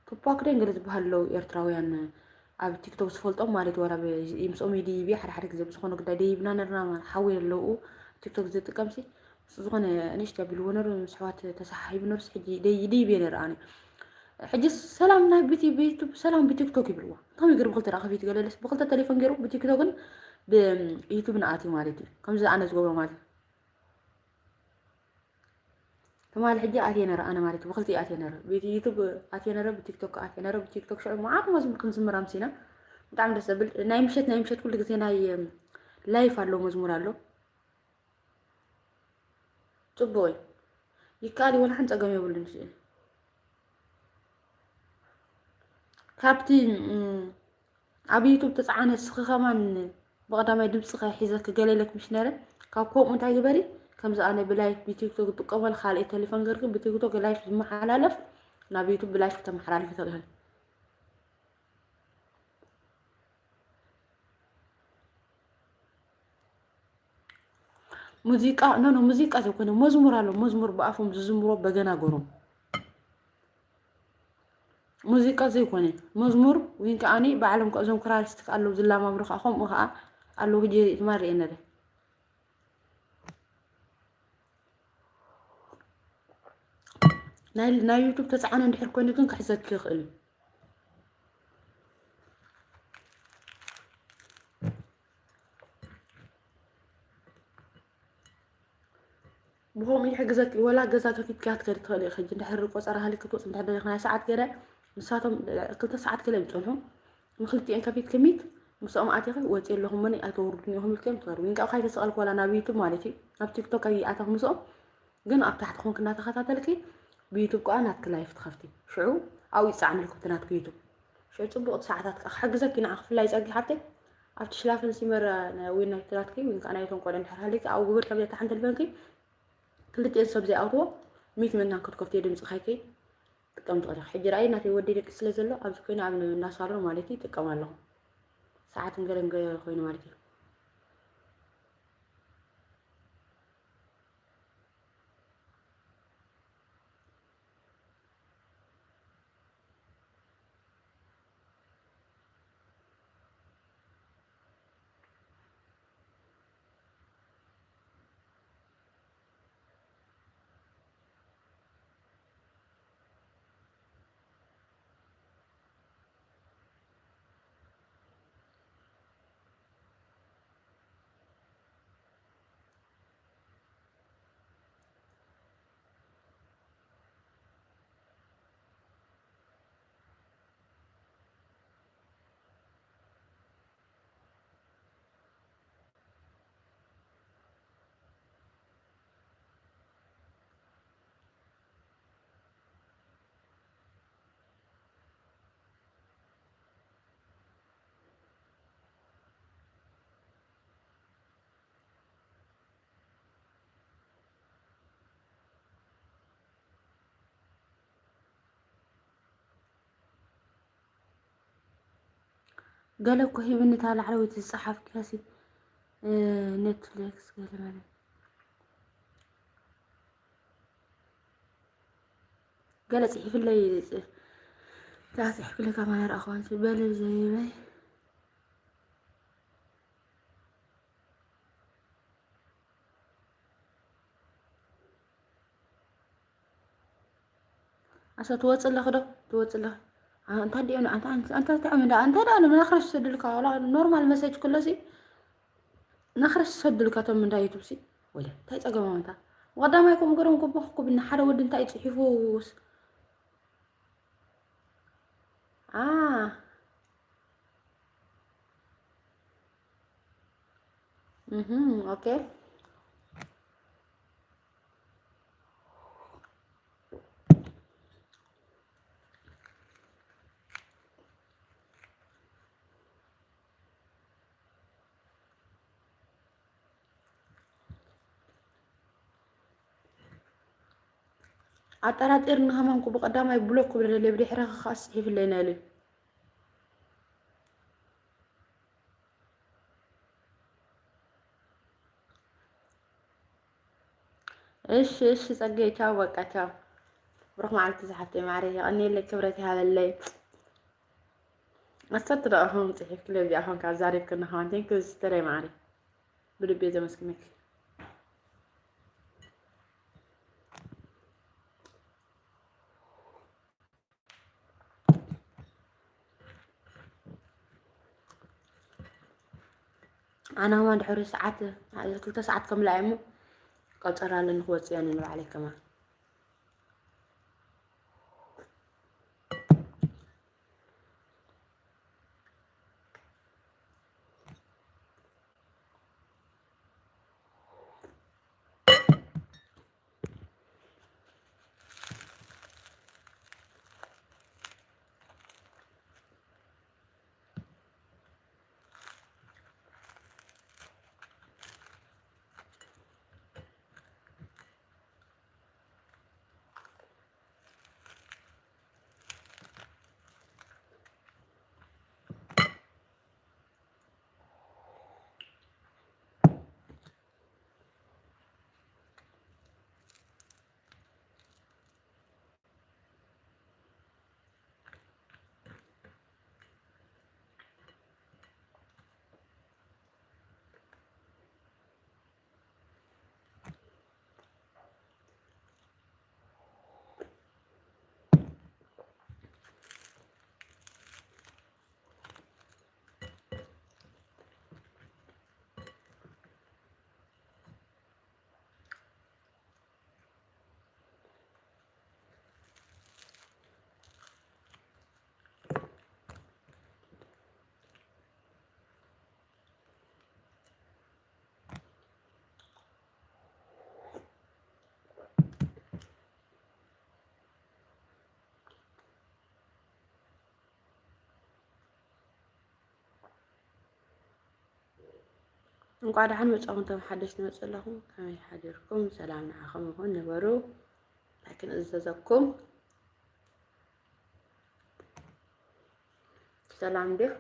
توباك دنجل تبهلو يرتراويان اب تيك توك سفلطو مالت ورا يمصوم يدي بي حد حد زي سخونو قدا دي بنا نرنا حويل لو تيك توك زي تقمسي سخونه انشتا بالونر مسحوات تسحيب نفس حجي دي بينر اني حجي سلام ناي بيتي بيتوب سلام بتيك توك يبلوا طم يقرب قلت راخ فيت قال لس بقلت تليفون غيرو بتيك توكن بيوتيوب ناتي مالتي كم زي انا زغبو مالتي تمال حجي اتينر انا مالتي بقلتي اتينر بيوتيوب اتينر بتيك توك اتينر بتيك توك شعب معاك مزم كنزمر امسينا بتعمل دسبل ناي مشت كل غزي ناي لايف አለው መዝሙር አለው ጽቦይ ይካሊ ወላ ሓን ጸገም ይብልን እሺ ካፕቲ ኣብ ዩቲዩብ ተጻዕነ ስኺ ከማን በቀዳማይ ድምጽ ሒዘክ ገለለክ ምሽነረ ካብ ኮም እንታይ ግበሪ ከምዛ ኣነ ብላይፍ ቢቲክቶክ ጥቀመል ካልእ ቴሌፎን ገርክ ቢቲክቶክ ላይፍ ዝመሓላለፍ ናብ ዩቲዩብ ብላይፍ ተመሓላልፍ ተግህል ሙዚቃ ኖ ሙዚቃ ዘኮነ መዝሙር አለው መዝሙር በአፎም ዝዝምሮ በገና ጎሮ ሙዚቃ ዘይኮነ መዝሙር ወይን ከአኒ በዓለም ከዞም ክራሪስት አለው ዝላማምሩ ካኹም ወኻ አለው ሂጂ ትማር የነደ ናይ ዩቲዩብ ተጻዕነ እንድሕር ኮይኑ ግን ክሕዘክ ይኽእል بهم يحجزك ولا جزاك في كات كده تخلي خج نحرق وصار هالك توصل نحن خنا ساعات كده مساتهم كل ساعات كده بتقولهم مخلتي إنك في كميت مسام أعتقد وتقول لهم مني أتوردني هم الكلام تقولوا إنك أخاي تسألك ولا نبيتو مالتي نبتيك توك أي أتاهم مسام جن أبتحت خون كنا تخطى تلكي بيوتيوب كأنا تكلايف تخفتي شعو أو يسعى لكم تنات بيوتيوب شو تبغى ساعات حجزك إن أخف لا يزعج حتى أفتش لافن سمر وين تلاتكي وإنك أنا يكون قادن حرالك أو جبر كبير تحت البنكي كلت إنسب زي أوتو ميت منا كنت كفتي دمس خايكي تكمل تقرأ حجي رأي ناتي ودي لك سلزلة أبز كوينا عمل الناس صاروا مالتي تكمل لهم ساعات نقرن خوينا مالتي قال لك هي بنت على علوية الصحف كاسي نتفليكس قال مالي قال صحيح اللي تعرف لك كمان يا اخوان في بالي زي ما عشان توصل لك ده توصل لك انت دي انا انت تعمل ده انت ده انا من اخر سدلك على نورمال مسج كله سي نخرج سدلك تم من دايتو سي ولا تاي صقما انت وقدام يكون قرن كبخكم ان حدا ود انت يصحفوس اه اوكي አጠራጥር ነው ሀማንኩ በቀዳማይ ብሎክ ብለ ለብዲ ሕራ خاص ይፍ ለናለ እሺ እሺ ጸጋዬ ቻው በቃ ቻው ብሩክ ማዓልቲ ዝሓፍተ ማዕረ እኔ ለክብረት ያለለይ አስተጥራ አሁን ጽሕፍ ለብዲ አሁን ካዛሪፍ ከና ሀን ቴንክ ዩ ስተሬ ማዕረ ብልቤ ዘመስክመክ أنا ما دحوري ساعات كل ساعات كم لاعمو قطر على نخوص يعني نروح عليه كمان እንኳን አሁን መጻወንተም ሓደሽ ንመጽለኹም ከመይ ሓዲርኩም ሰላም ንዓኹም ይኹን ነበሩ لكن እዘዘኩም ሰላም ዲኹ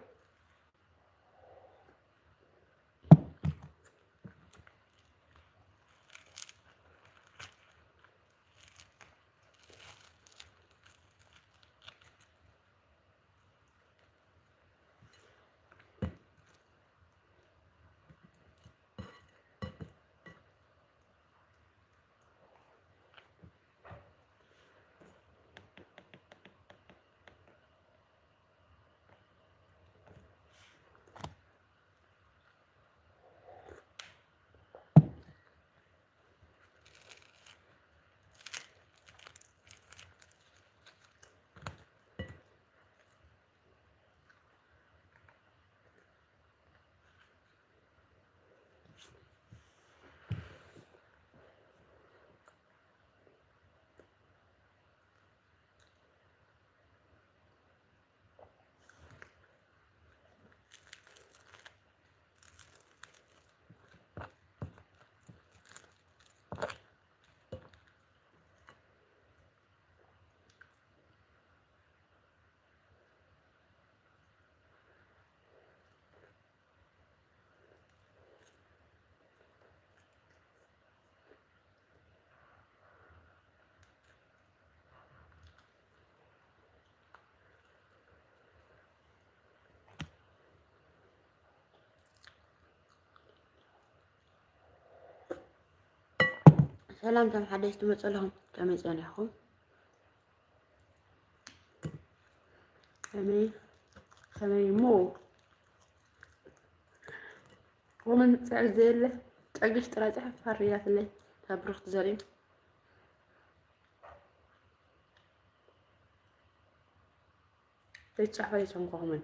سلام تم حدش تمثل لهم كمثال ياخو خمي مو ومن سعر زيله تقش تراجع فريات اللي تبرخ زريم تيتشح فايتهم قومني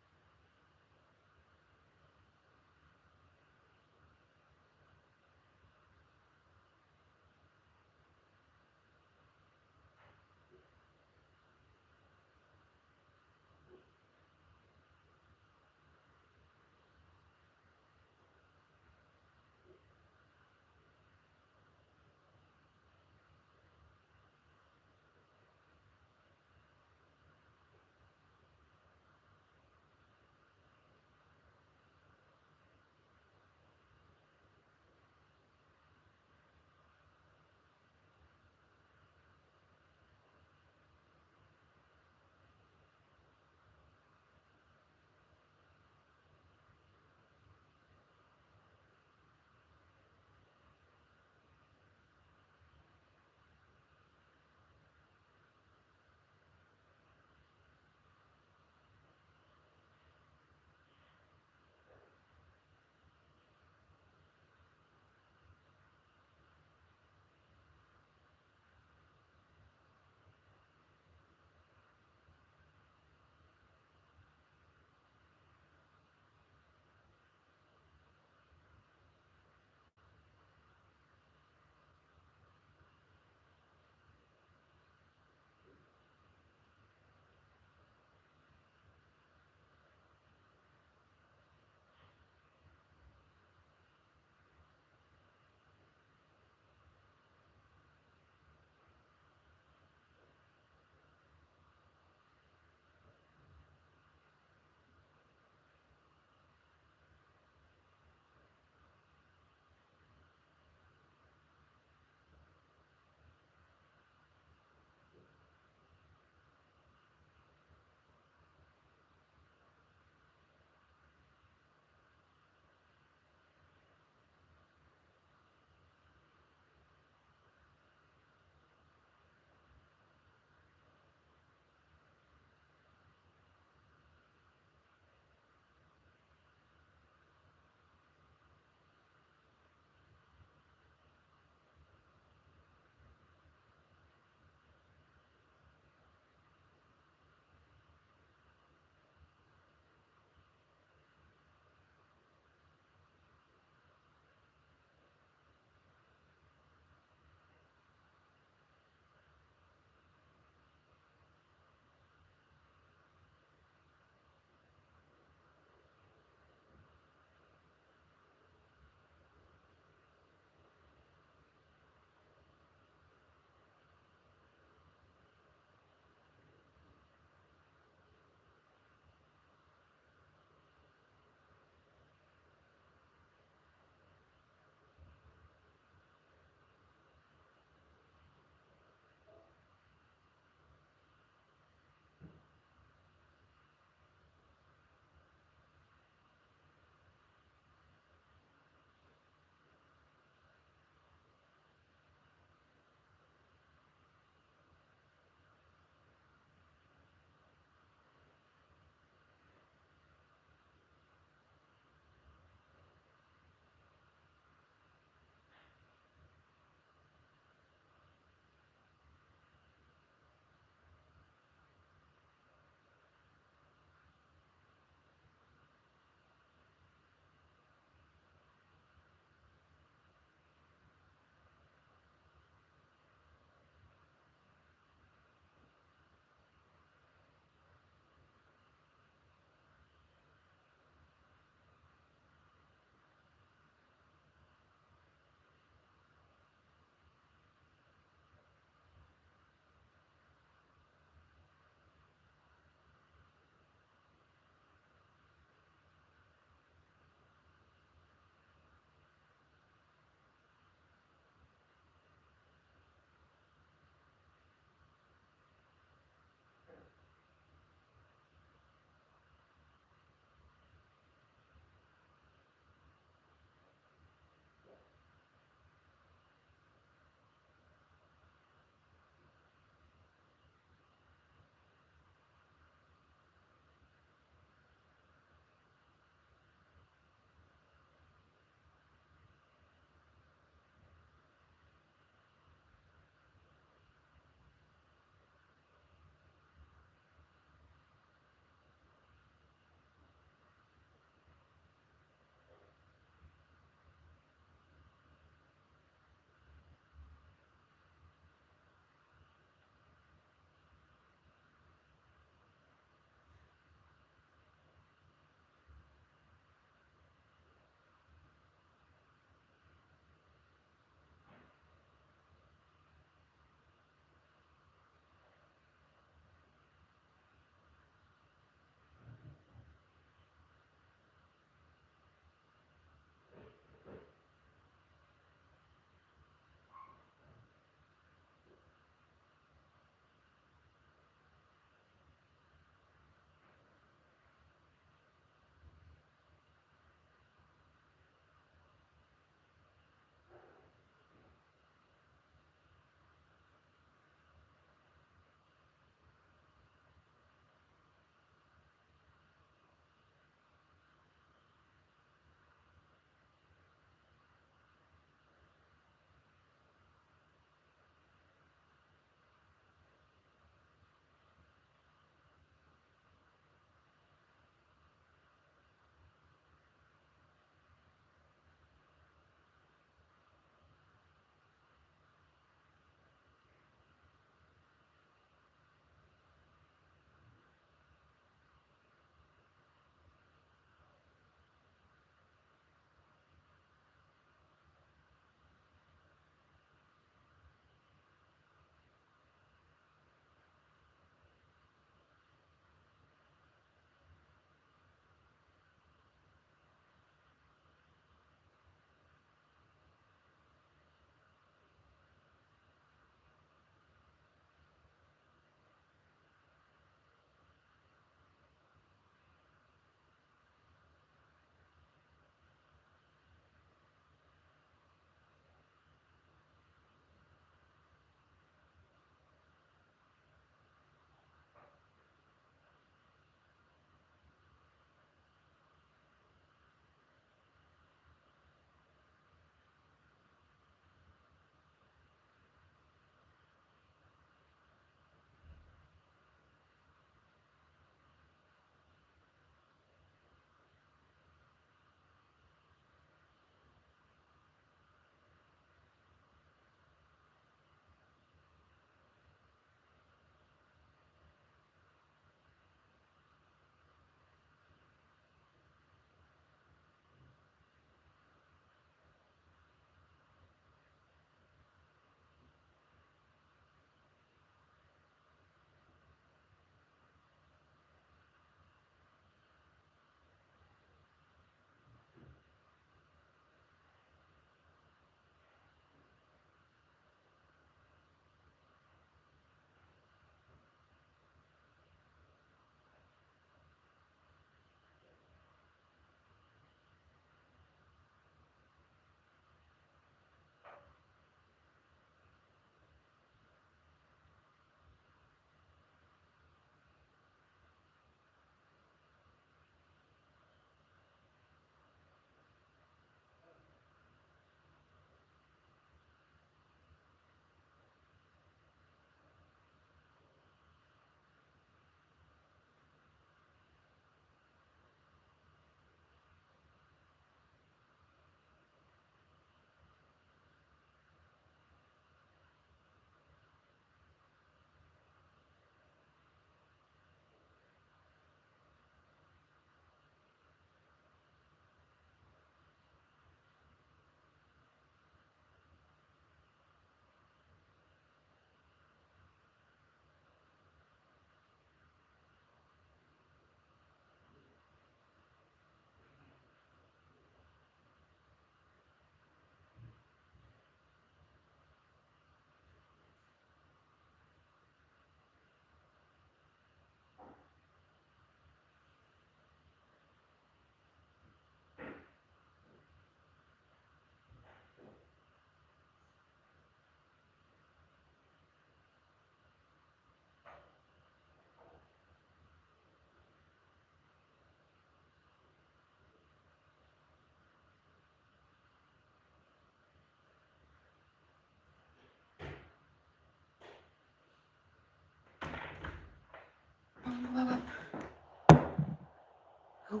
هو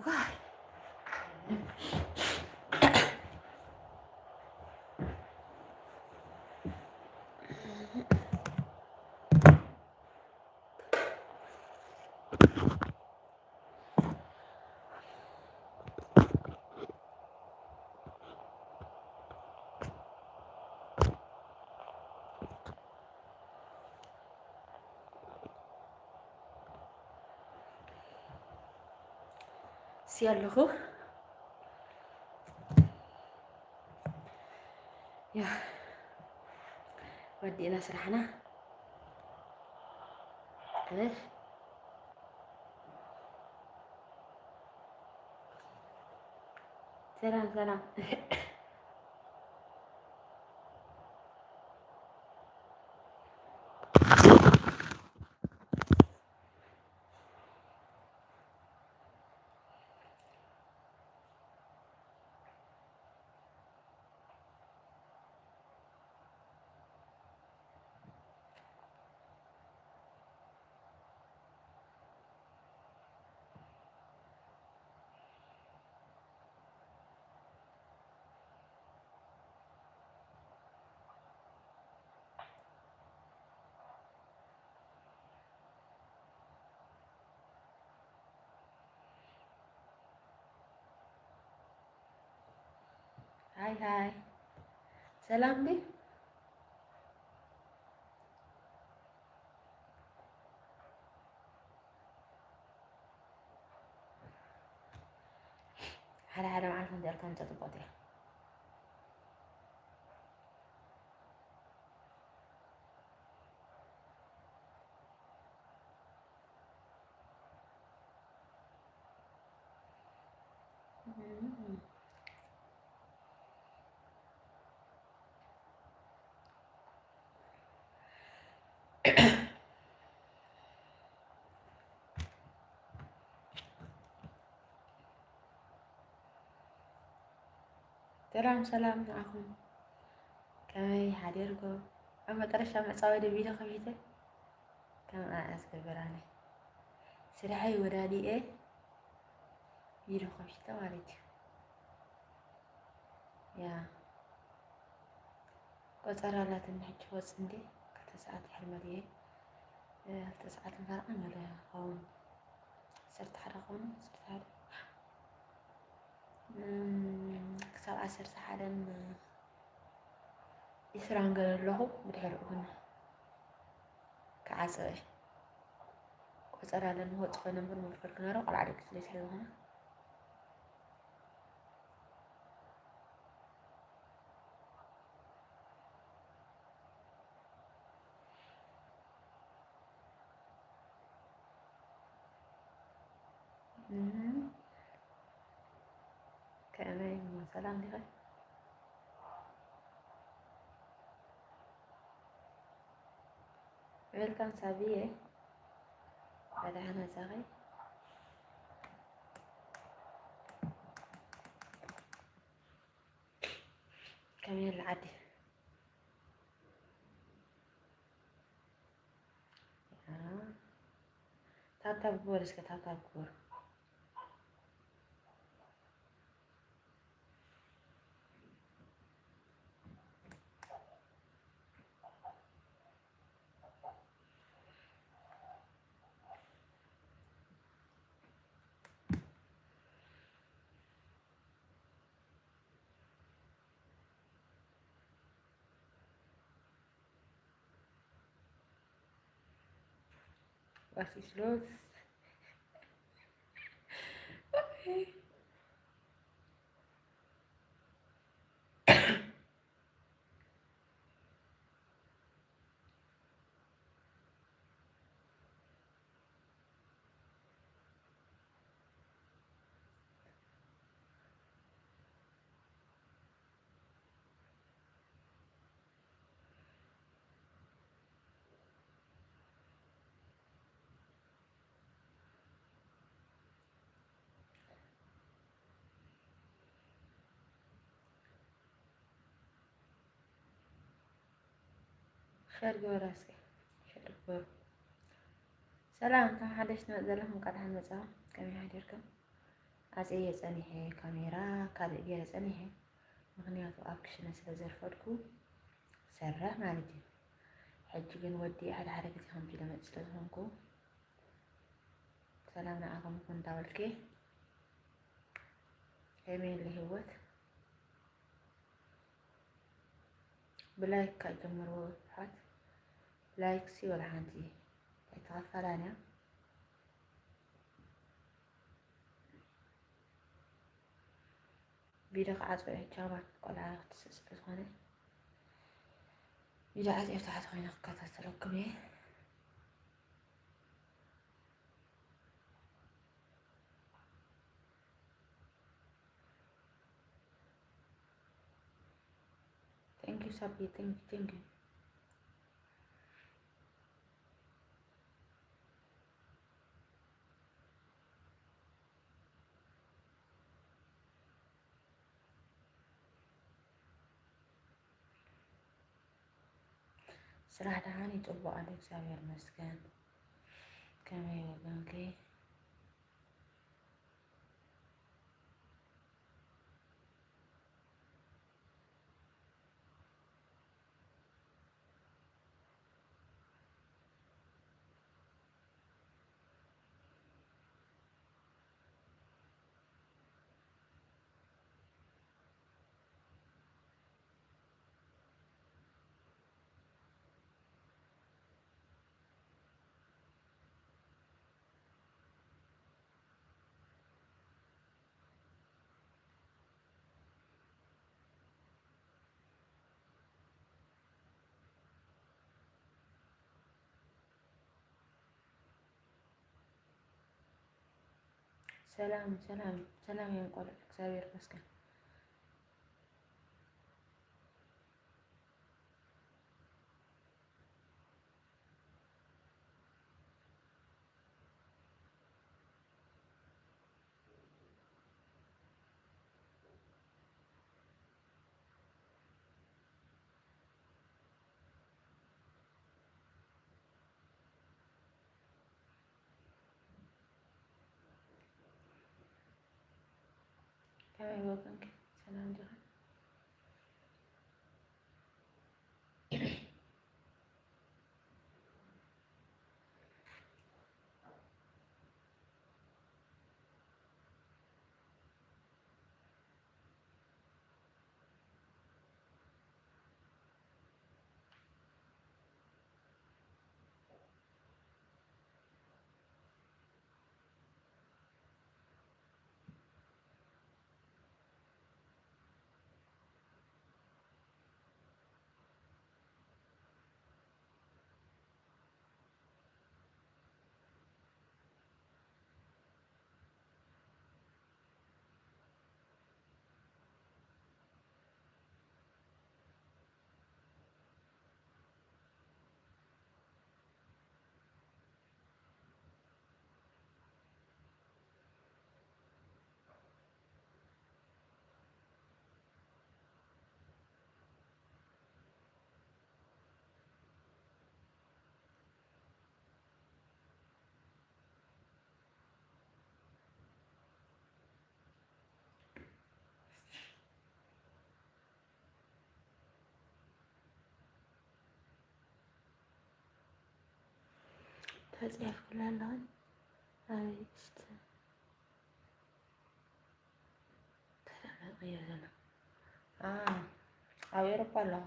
سيالله يا ودينا سرحنا ايش سلام سلام هاي هاي سلام دي هلا هلا معكم ديالكم تضبطي سلام سلام معكم كمي حديركم أما ترشح مصاوي دي فيديو خفيفة كم أسكر براني سرحي ودادي إيه فيديو خفيفة مالك يا قطرة لا تنحكي وصندي كتساعد حلمة تسعة فرق ولا هون صرت حرقون صرت هذا كسر عشر ساعة يسران قال له بدحرقون كعسى قصر على إنه تفنن بالمفرق نارو على عدك ليش له هنا كمان سلام لغاية welcome Sabiye ada hana sagai كمان العادي تاتا بورس كتاتا بور was ist los خير راسي خير سلام كم حدش نزلهم قد هالمساء كم يحديركم ኣፄ የጸኒሐ ካሜራ ካልእ ገይረ ጸኒሐ ምክንያቱ ኣብ ክሽነ ስለ ዘርፈድኩ ሰርሕ ማለት እዩ። ሕጂ ግን ወዲ ሓደ ግዜ ከምዚ ለመፅ ስለ ዝኾንኩ ሰላም ንዓኹም ይኩን እንዳበልኬ ከመይ ህይወት ብላይክ ካጀምርዎ ብዙሓት ላይክ ሲወላ ሓንቲ ኣይተኸፈላንያ ቪድዮ ክዓፅዮ ቻባን ቆልዓ ክትስእ ስለ ዝኾነ ቪድዮ ዓፅዮ ታሕቲ ኮይነ ክከታተለኩም እየ። ቴንክ ዩ ሳቢ ቴንክ ዩ ስራሕ ደሃኒ ፅቡቅ ኣሎ እግዚአብሔር ይመስገን። ከመይ ወገንከ ሰላም ሰላም ሰላም የንቆል እግዚአብሔር ይመስገን። ከመይ ወገንከ ሰላም ዲኻ? ተጽያፍኩላለሁን አቤት ተላላቀ ያለና አዌሮፓ አለሁ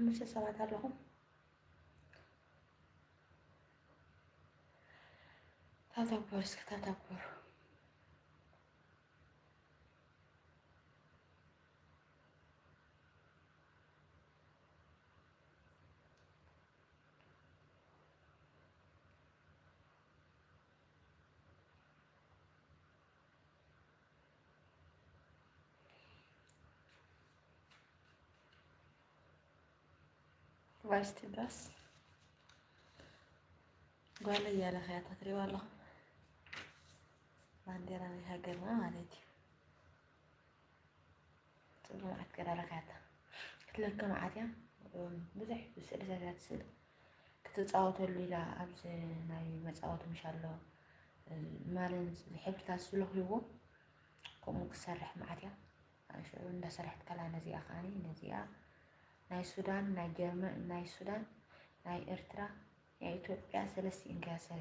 5 7 ኣለኹም ታታብሩ እስከ ታታብሩ وايستي بس قال لي يا لخي تدري والله ما عندي راني هاجرنا مالتي تقول أذكر على كذا قلت لك ما عاد بزح بس إذا تسل كتتصاوتوا لي لا أبز ناي متصاوت مش الله مالن الحبر تاسلو هو كم كسرح معايا شو إن سرحت كلا نزيا خاني نزيا ناي السودان ناي جرمن ناي السودان ناي إرترا يا إثيوبيا سلسي إنكاسر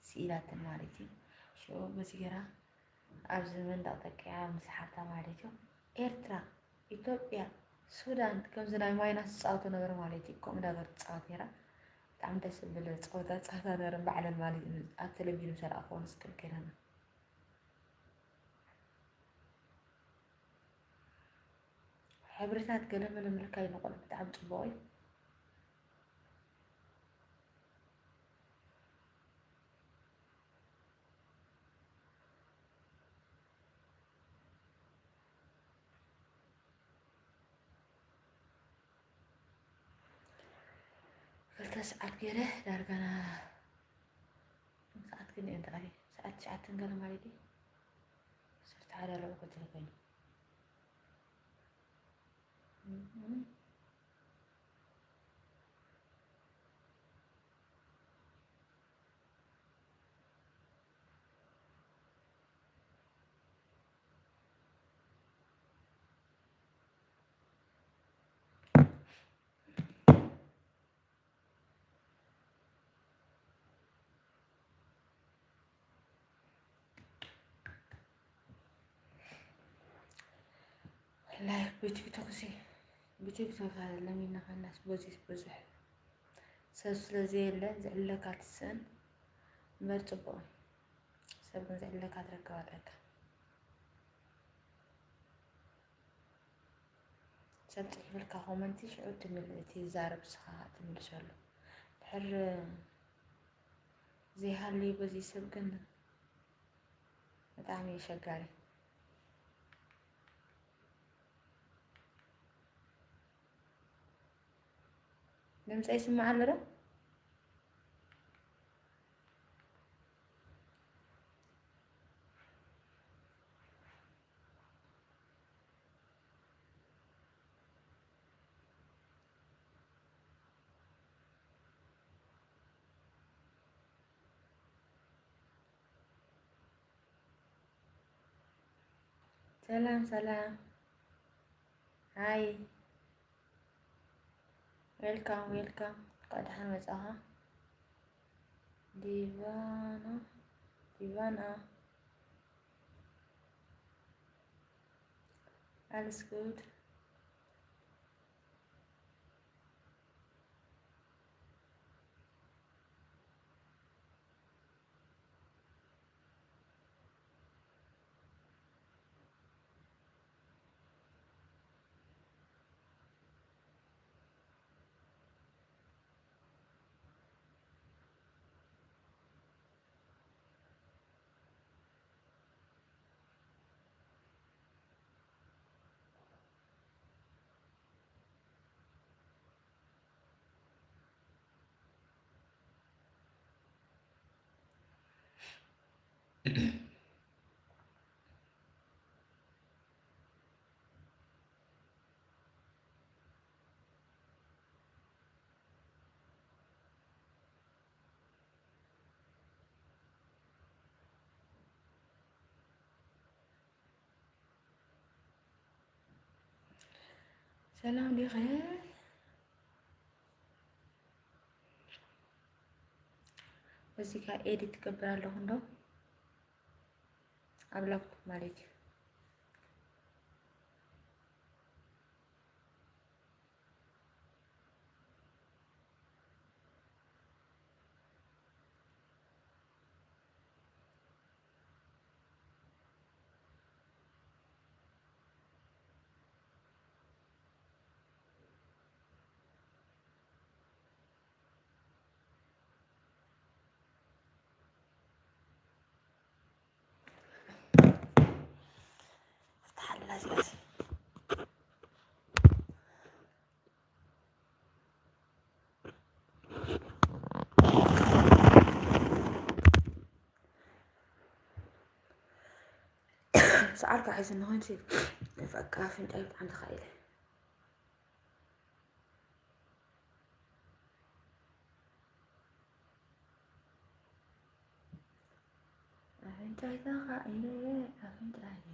سيلات مالتي شو بسيرة أبز من دقتك يا مسحتها مالتي إرترا إثيوبيا السودان كم زناي ما يناس تصاوتوا نغير مالتي كم دغر تصاوت هنا تعم تسبل تصاوتات نغير بعد المالي التلفزيون سر أخوان سكر كده حبرتات قلم الملكاي نقول بتعب صباي قلت ساعات كده دارجنا ساعات كني أنت علي ساعات تنقل مالي دي صرت على لو قلت لك لا بتيك توك سي بتيك توك هذا لم ينخ الناس بزح سلسلة زي اللي زعلكات السن مرتبون سبب زعلكات ركواتك سبت حبلك هومنتي شعوت من تيزارب سخاء تملسلو الحر زي هاللي بزي سبقنا متعمي شقالي دمس أي سمع على سلام سلام هاي ويلكم ويلكم قد حمزها ديفانا ديفانا alles gut سلام دي خير በዚህ ጋር ኤዲት ትቀበላለሁ እንደው አብላኩት ማለት ያዝ سألك عايز إنه هنسي فكر في أنت عند خيله أنت عند خيله أنت عند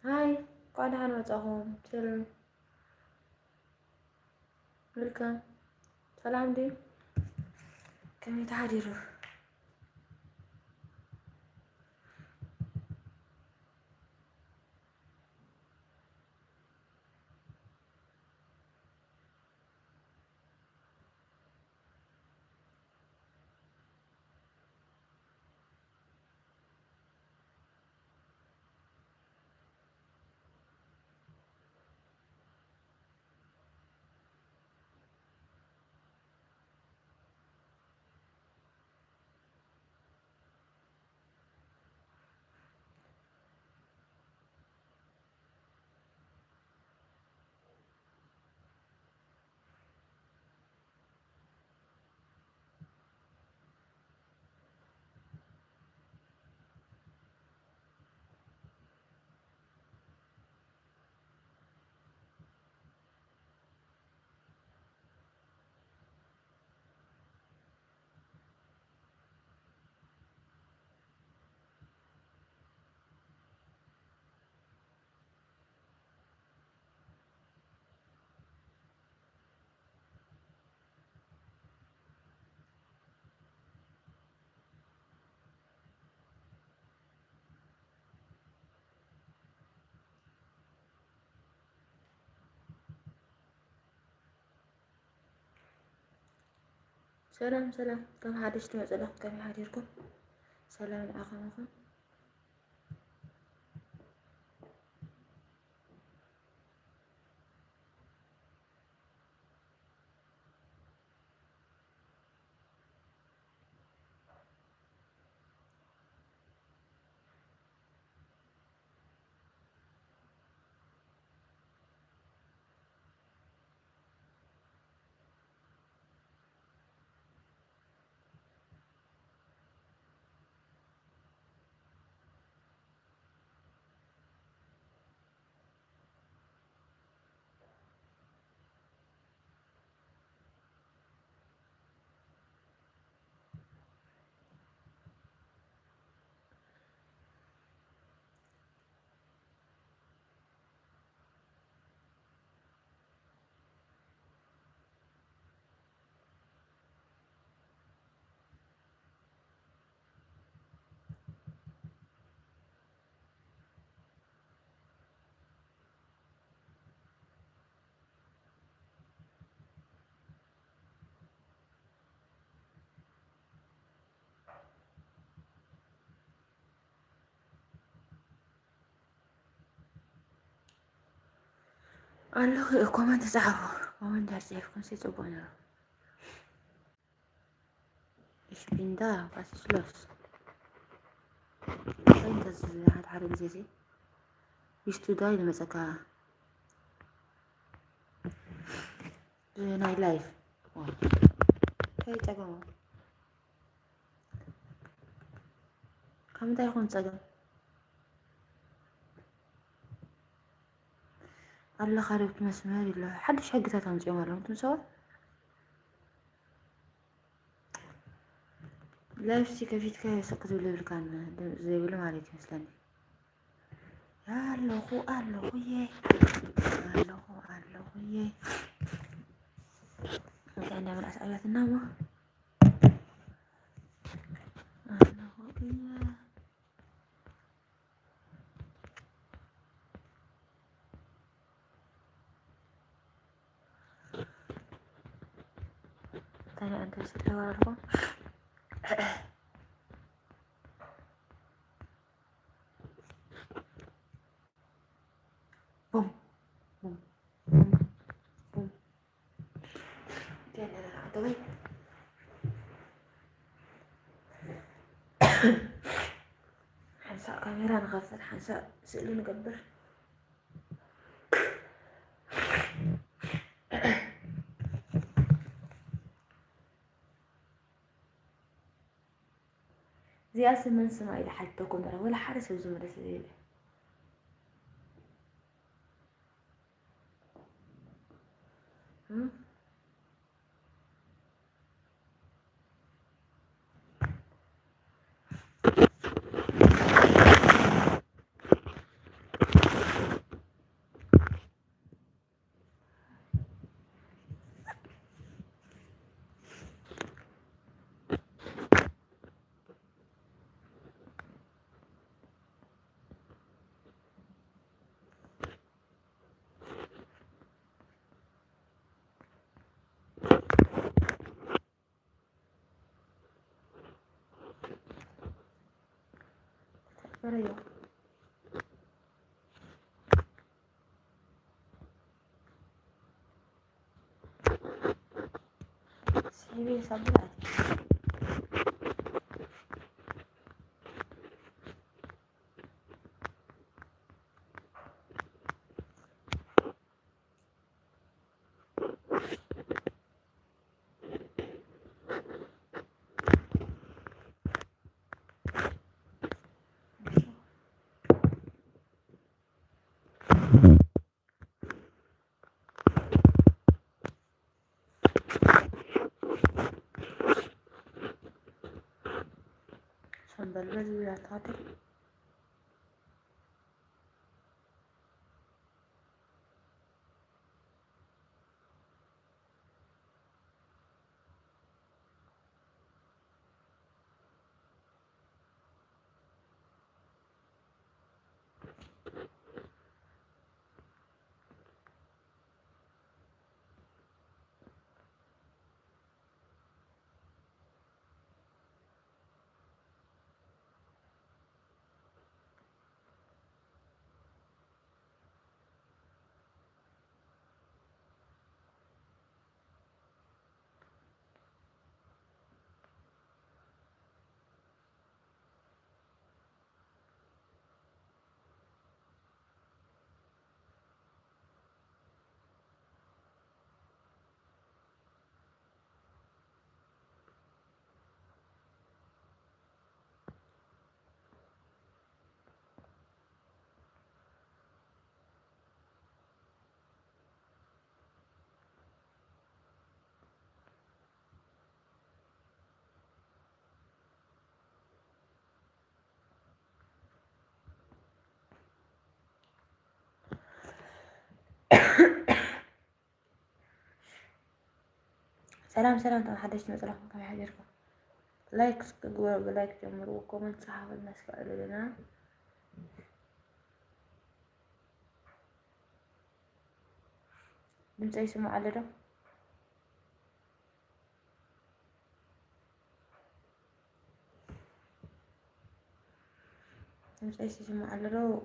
هاي قاعد أنا وتأهم سلام welcome سلام دي كم يتعادلوا سلام سلام كم حدش تمثله كم يحديركم سلام أخوكم الله كمان تزعفوا كمان تعرفون سيتوبونا Ich bin da, was ist los? أنت هاد حرق زيزي بيش تداي لما سكا ناي لايف كاي تاقمو كم دا يكون تاقم الله خاربت مسماري الله حدش حقتها تنجي مرة انتم سوا لا يفتي كفيت كاي سكتوا اللي كان زي ولا ما عليك مسلاني يا الله خو الله خويا الله خو الله خويا مثلا نعمل أسئلة النومة الله خويا تاني أنت ستة ورقم بوم بوم بوم بوم تاني أنا طويل حسا سئلي نقبر زي أصل من سماء إلى حتى كنا ولا حارس الزمرة سيدي بريو سيبي صبراتي عشان بلبل ولا تعطل سلام سلام طبعا حدش نزلكم كم حاجركم لايكس قولوا بلايك جمروا كومنت صحاب الناس قالوا لنا دمت أي سمو على ده دمت أي سمو على ده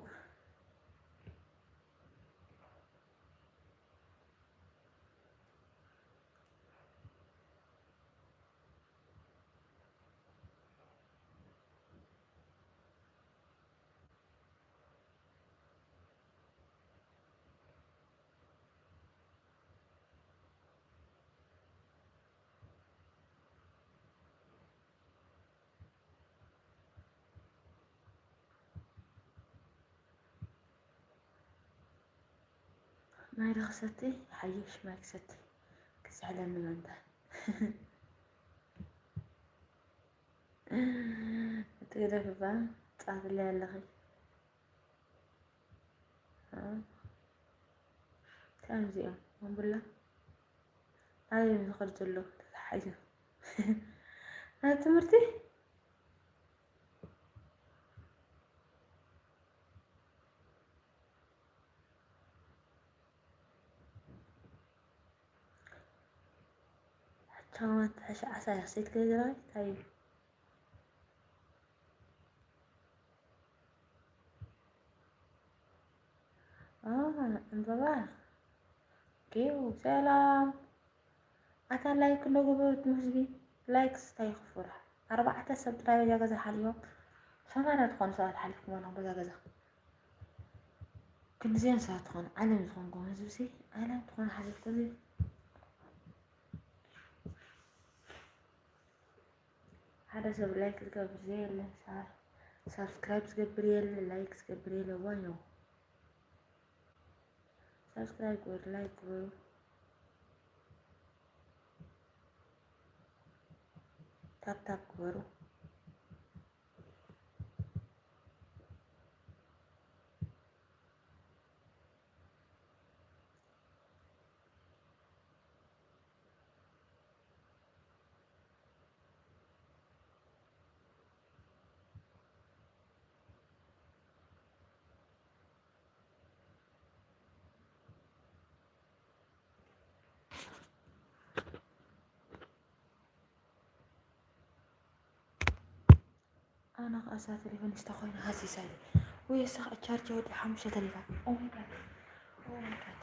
ما رخصتي حيش ما كستي كسعلان من انت تقدر بقى تعرف اللي اللغي تعال زي ما بالله هاي خرجت له حاجة هاي تمرتي حتى ما تحش عسى حسيت كده راي طيب انضبع كيو سلام أتا لايك نقول تمسبي لايكس تاي خفورة 4 سبسكرايب يا جزا حاليو فما ندخل سؤال حالكم أنا بجا جزا كنزين ساعة تخون علم تخون قوم هزوسي علم تخون حاجة تانية هذا سب لايك تقبريل سبسكرايب تقبريل لايك تقبريل واينو سبسكرايب ور لايك ور تاب تاب ورو أنا قاسات تليفون استخوينا هاسي سالي ويسخ أتشارج ودي حمشة تليفون أو ماي جاد أو ماي جاد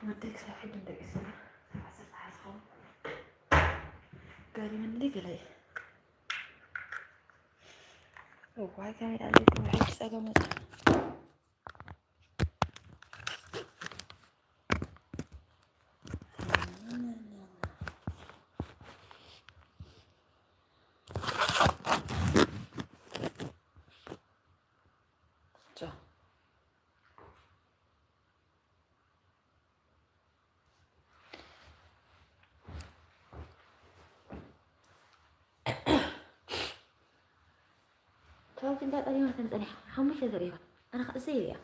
وديك ساحب من ديك السنة ساعة عايزهم قالي من ديك لي وهاي كامل عليكم وحيد ساقة مزح شوف انت تقريبا تنزني حمشة تقريبا أنا خأسية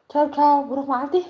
تشاو تشاو بروح معلتي.